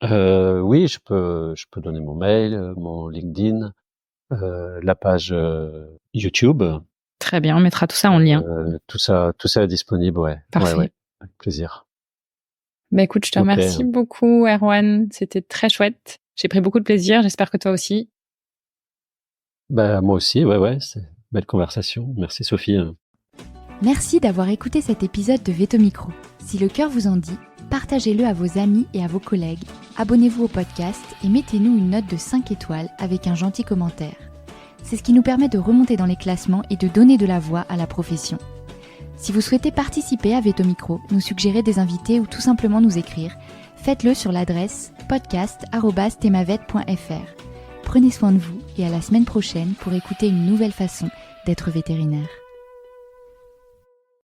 Oui, je peux donner mon mail, mon LinkedIn, la page YouTube. Très bien, on mettra tout ça en lien. Tout ça est disponible, ouais. Parfait. Ouais, avec plaisir. Bah écoute, je te remercie beaucoup, Erwan. C'était très chouette. J'ai pris beaucoup de plaisir. J'espère que toi aussi. Bah moi aussi, ouais, c'est une belle conversation. Merci Sophie. Merci d'avoir écouté cet épisode de Veto Micro. Si le cœur vous en dit, partagez-le à vos amis et à vos collègues, abonnez-vous au podcast et mettez-nous une note de 5 étoiles avec un gentil commentaire. C'est ce qui nous permet de remonter dans les classements et de donner de la voix à la profession. Si vous souhaitez participer à Veto Micro, nous suggérer des invités ou tout simplement nous écrire, faites-le sur l'adresse podcast@themavet.fr. Prenez soin de vous et à la semaine prochaine pour écouter une nouvelle façon d'être vétérinaire.